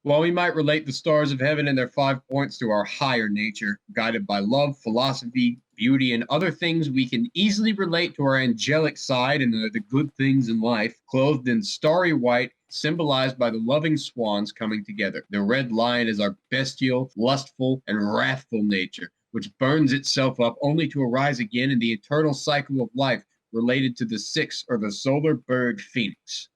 While we might relate the stars of heaven and their 5 points to our higher nature, guided by love, philosophy, beauty, and other things, we can easily relate to our angelic side and the good things in life, clothed in starry white, symbolized by the loving swans coming together. The red lion is our bestial, lustful, and wrathful nature, which burns itself up only to arise again in the eternal cycle of life related to the 6, or the solar bird phoenix.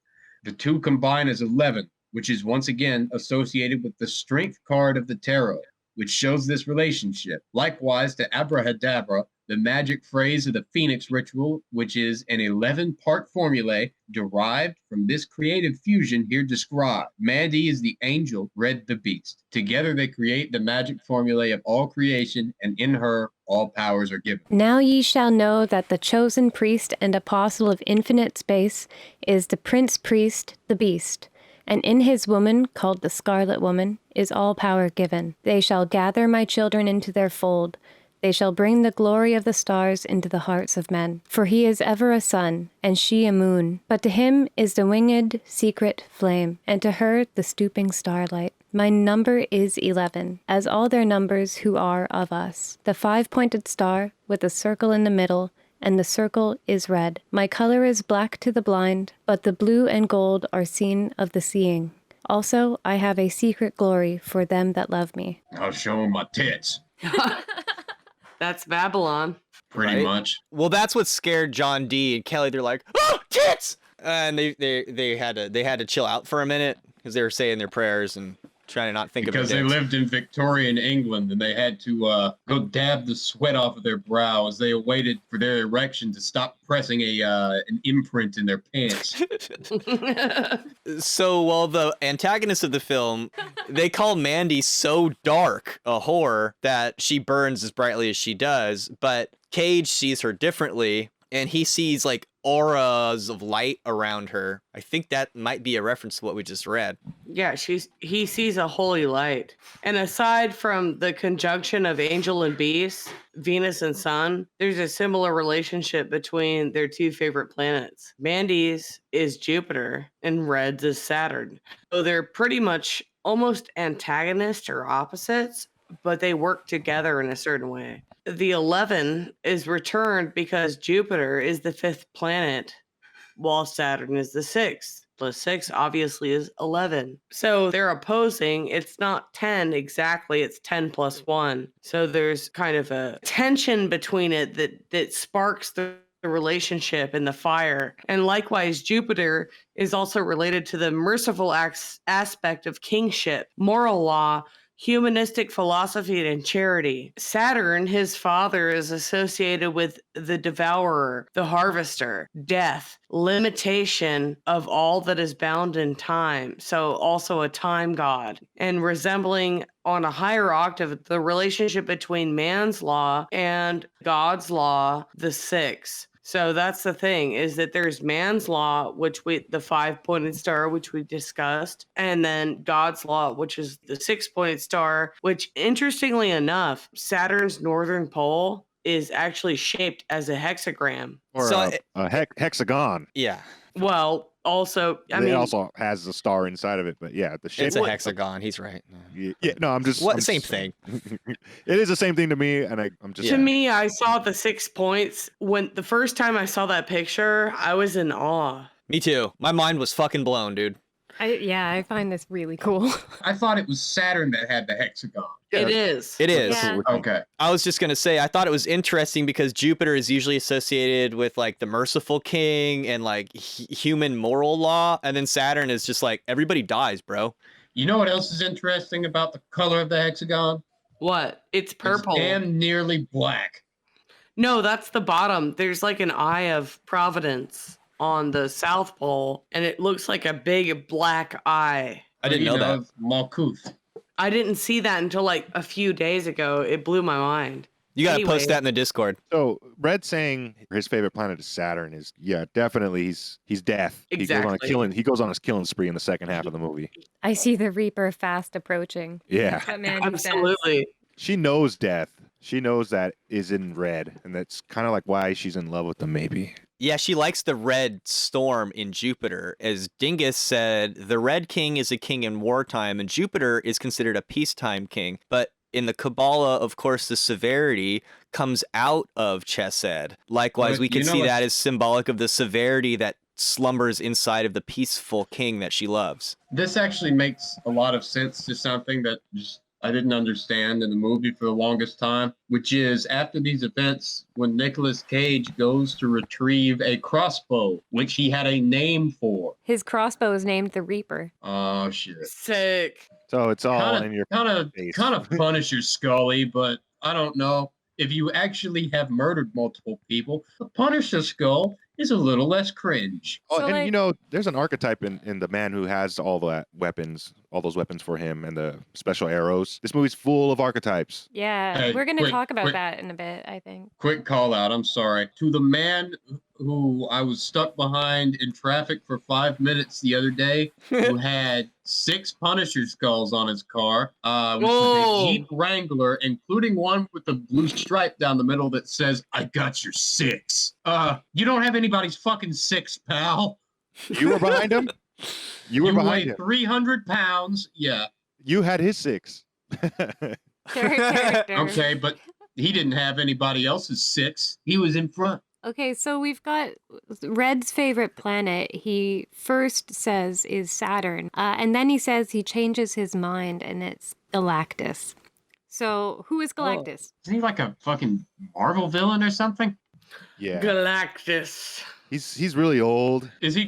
The two combine as 11, which is once again associated with the strength card of the tarot, which shows this relationship. Likewise to Abrahadabra, the magic phrase of the Phoenix ritual, which is an 11-part formulae derived from this creative fusion here described. Mandy is the angel, Red the beast. Together they create the magic formulae of all creation, and in her all powers are given. Now ye shall know that the chosen priest and apostle of infinite space is the prince priest, the beast. And in his woman, called the Scarlet Woman, is all power given. They shall gather my children into their fold. They shall bring the glory of the stars into the hearts of men. For he is ever a sun, and she a moon. But to him is the winged, secret flame, and to her the stooping starlight. My number is 11, as all their numbers who are of us. The 5-pointed star, with a circle in the middle, and the circle is red. My color is black to the blind, but the blue and gold are seen of the seeing. Also, I have a secret glory for them that love me. I'll show them my tits. That's Babylon. Pretty Right? much. Well, that's what scared John D and Kelly. They're like, "Oh, tits!" And they had to chill out for a minute because they were saying their prayers and trying to not think Because of they it. lived in Victorian England and they had to go dab the sweat off of their brow as they awaited for their erection to stop pressing an imprint in their pants. So, while the antagonists of the film, they call Mandy so dark a whore that she burns as brightly as she does, but Cage sees her differently, and he sees like auras of light around her. I think that might be a reference to what we just read. Yeah, he sees a holy light. And aside from the conjunction of angel and beast, Venus and Sun, there's a similar relationship between their two favorite planets. Mandy's is Jupiter and Red's is Saturn. So they're pretty much almost antagonists or opposites, but they work together in a certain way. The 11 is returned because Jupiter is the 5th planet while Saturn is the sixth. Plus 6 obviously is 11. So they're opposing. It's not 10 exactly, it's 10 plus 1. So there's kind of a tension between it that sparks the relationship and the fire. And likewise, Jupiter is also related to the merciful aspect of kingship, moral law, humanistic philosophy, and charity. Saturn, his father, is associated with the devourer, the harvester, death, limitation of all that is bound in time. So also a time god, and resembling on a higher octave the relationship between man's law and God's law, the six. So that's the thing, is that there's man's law, the 5-pointed star, which we discussed, and then God's law, which is the 6-pointed star, which interestingly enough, Saturn's northern pole is actually shaped as a hexagram. Or So a hexagon. Yeah, Well, also, It also has a star inside of it, but yeah, the shape. it's a hexagon. He's right. Yeah, no, I'm just. What? I'm Same just- thing. It is the same thing to me, and I'm just. To me, I saw the 6 points. When the first time I saw that picture, I was in awe. Me too. My mind was fucking blown, dude. I find this really cool. I thought it was Saturn that had the hexagon. Yeah, It is. It is. Yeah. Okay. I was just gonna say, I thought it was interesting because Jupiter is usually associated with like the merciful king and like human moral law, and then Saturn is just like everybody dies, bro. You know what else is interesting about the color of the hexagon? What? It's purple. It's damn nearly black. No, that's the bottom. There's like an eye of Providence on the South Pole, and it looks like a big black eye. I didn't know that. Of Malkuth. I didn't see that until like a few days ago. It blew my mind. You gotta Anyway. post that in the Discord. So Red saying his favorite planet is Saturn is definitely he's death. Exactly. He goes on his killing spree in the second half of the movie. I see the Reaper fast approaching. Yeah. That's what Mandy says. Absolutely. She knows death. She knows that is in red, and that's kind of like why she's in love with them, maybe. Yeah, she likes the red storm in Jupiter. As Dingus said, the Red King is a king in wartime, and Jupiter is considered a peacetime king. But in the Kabbalah, of course, the severity comes out of Chesed. Likewise, But we can you know see what's- that as symbolic of the severity that slumbers inside of the peaceful king that she loves. This actually makes a lot of sense to something that just I didn't understand in the movie for the longest time, which is after these events, when Nicolas Cage goes to retrieve a crossbow, which he had a name for. His crossbow is named the Reaper. Oh shit! Sick. So it's all in your face. Kind of Punisher Scully, but I don't know if you actually have murdered multiple people. The Punisher skull is a little less cringe. Oh, So, and like- you know, there's an archetype in the man who has all those weapons for him, and the special arrows. This movie's full of archetypes. Yeah, Hey, we're going to quick, talk about quick. that in a bit, I think. Quick call out. I'm sorry to the man who I was stuck behind in traffic for 5 minutes the other day, who had 6 Punisher skulls on his car, which was Whoa. a Jeep Wrangler, including one with the blue stripe down the middle that says, "I got your 6." You don't have anybody's fucking 6, pal. You were behind him. You were You behind weigh him. 300 pounds. Yeah. You had his 6. Character. Okay, but he didn't have anybody else's 6. He was in front. Okay, so we've got Red's favorite planet. He first says is Saturn, and then he says he changes his mind and it's Galactus. So who is Galactus? Isn't he like a fucking Marvel villain or something? Yeah, Galactus. he's really old. Is he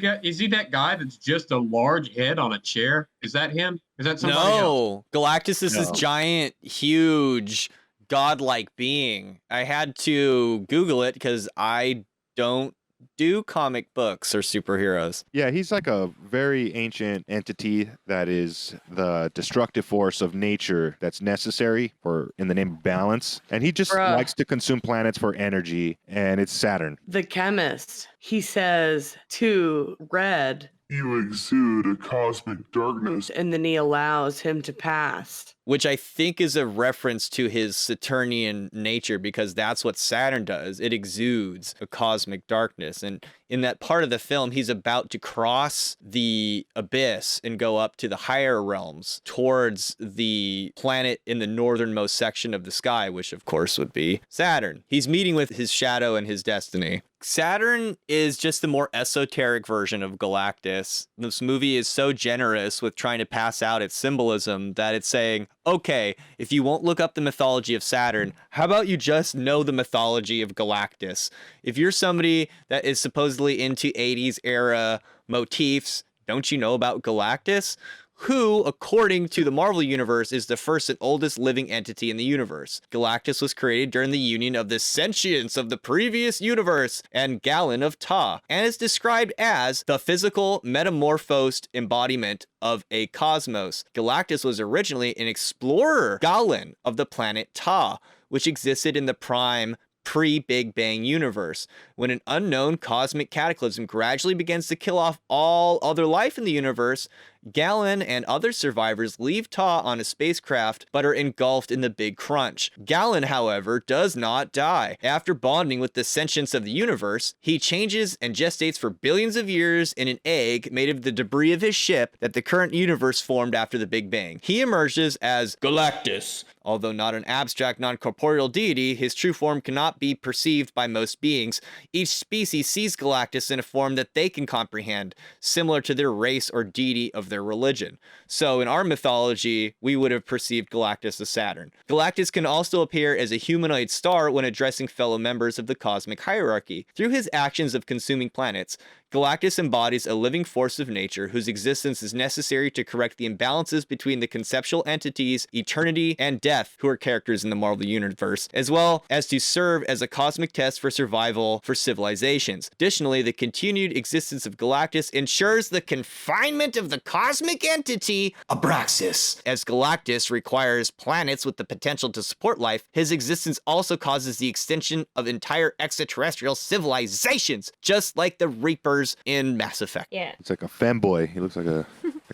that guy that's just a large head on a chair? Is that him? Is that somebody else? No, Galactus is this No. giant, huge, godlike being. I had to Google it because I don't do comic books or superheroes. Yeah, he's like a very ancient entity that is the destructive force of nature that's necessary for in the name of balance. And he just Bruh. likes to consume planets for energy, and it's Saturn. The chemist. He says to Red, You exude a cosmic darkness. and then he allows him to pass. Which I think is a reference to his Saturnian nature because that's what Saturn does. It exudes a cosmic darkness. And in that part of the film, he's about to cross the abyss and go up to the higher realms towards the planet in the northernmost section of the sky, which of course would be Saturn. He's meeting with his shadow and his destiny. Saturn is just the more esoteric version of Galactus. This movie is so generous with trying to pass out its symbolism that it's saying, okay, if you won't look up the mythology of Saturn, how about you just know the mythology of Galactus? If you're somebody that is supposedly into 80s era motifs, don't you know about Galactus? Who, according to the Marvel Universe, is the first and oldest living entity in the universe. Galactus was created during the union of the sentience of the previous universe and Galen of Ta, and is described as the physical metamorphosed embodiment of a cosmos. Galactus was originally an explorer Galen of the planet Ta, which existed in the prime pre-Big Bang universe, when an unknown cosmic cataclysm gradually begins to kill off all other life in the universe. Galen and other survivors leave Ta on a spacecraft, but are engulfed in the Big Crunch. Galen, however, does not die. After bonding with the sentience of the universe, he changes and gestates for billions of years in an egg made of the debris of his ship that the current universe formed after the Big Bang. He emerges as Galactus. Although not an abstract, non-corporeal deity, his true form cannot be perceived by most beings. Each species sees Galactus in a form that they can comprehend, similar to their race or deity of their religion. So in our mythology, we would have perceived Galactus as Saturn. Galactus can also appear as a humanoid star when addressing fellow members of the cosmic hierarchy. Through his actions of consuming planets, Galactus embodies a living force of nature whose existence is necessary to correct the imbalances between the conceptual entities, eternity, and death, who are characters in the Marvel Universe, as well as to serve as a cosmic test for survival for civilizations. Additionally, the continued existence of Galactus ensures the confinement of the cosmic entity, Abraxas. As Galactus requires planets with the potential to support life, his existence also causes the extinction of entire extraterrestrial civilizations, just like the Reapers in Mass Effect. Yeah. It's like a femboy. He looks like like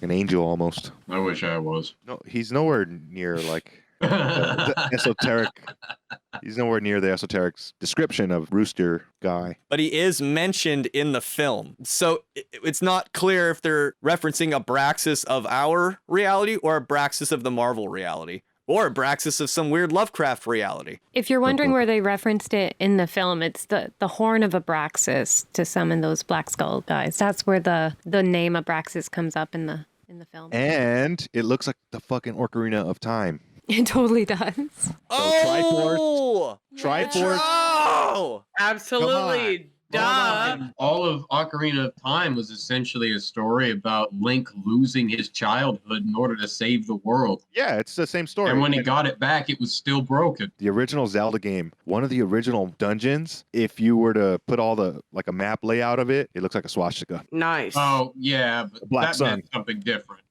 an angel almost. I wish I was. No, he's nowhere near like the esoteric. He's nowhere near the esoteric description of Rooster guy. But he is mentioned in the film. So it's not clear if they're referencing Abraxas of our reality or Abraxas of the Marvel reality. Or Abraxas of some weird Lovecraft reality. If you're wondering where they referenced it in the film, it's the horn of Abraxas to summon those Black Skull guys. That's where the name Abraxas comes up in the film. And it looks like the fucking Ocarina of Time. It totally does. Triforce. Oh! Absolutely. Duh. And all of Ocarina of Time was essentially a story about Link losing his childhood in order to save the world. Yeah, it's the same story. And when he got it back, it was still broken. The original Zelda game, one of the original dungeons, if you were to put all the, like a map layout of it, it looks like a swastika. Nice. Oh, yeah, but Black that Sun. meant something different.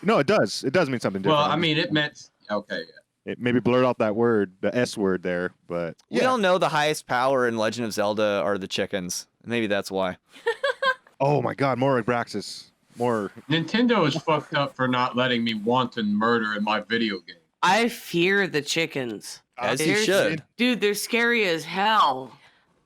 No, it does. It does mean something different. Well, I mean, it meant, okay, yeah. It maybe blurred out that word, the S word there, but We all know the highest power in Legend of Zelda are the chickens. Maybe that's why. Oh my god, more Abraxas. More. Nintendo is fucked up for not letting me wanton murder in my video game. I fear the chickens. As you They're- should. Dude, they're scary as hell.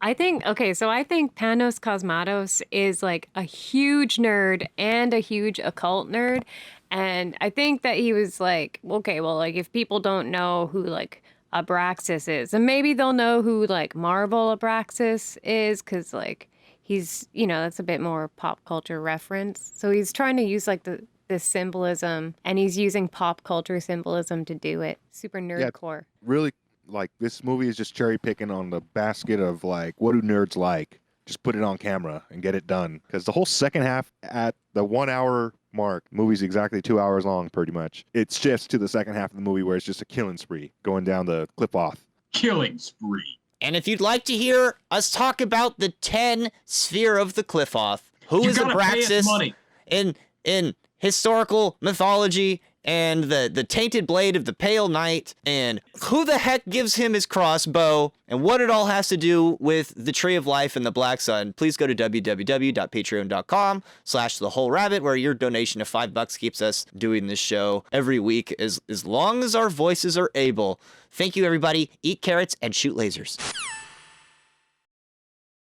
I think Panos Casmatos is like a huge nerd and a huge occult nerd. And I think that he was like, okay, well, like if people don't know who like Abraxas is, and maybe they'll know who like Marvel Abraxas is, because like he's, that's a bit more pop culture reference. So he's trying to use like this symbolism, and he's using pop culture symbolism to do it. Super nerdcore. Really, like this movie is just cherry picking on the basket of like, what do nerds like? Just put it on camera and get it done. Because the whole second half at the 1 hour mark, movie's exactly 2 hours long, pretty much. It shifts to the second half of the movie where it's just a killing spree going down the cliff off. Killing spree. And if you'd like to hear us talk about the 10 sphere of the Cliffoth, who You is gotta pay us Abraxas money. in historical mythology, and the tainted blade of the pale knight, and who the heck gives him his crossbow, and what it all has to do with the tree of life and the black sun, please go to www.patreon.com/thewholerabbit, where your donation of $5 keeps us doing this show every week as long as our voices are able. Thank you, everybody. Eat carrots and shoot lasers.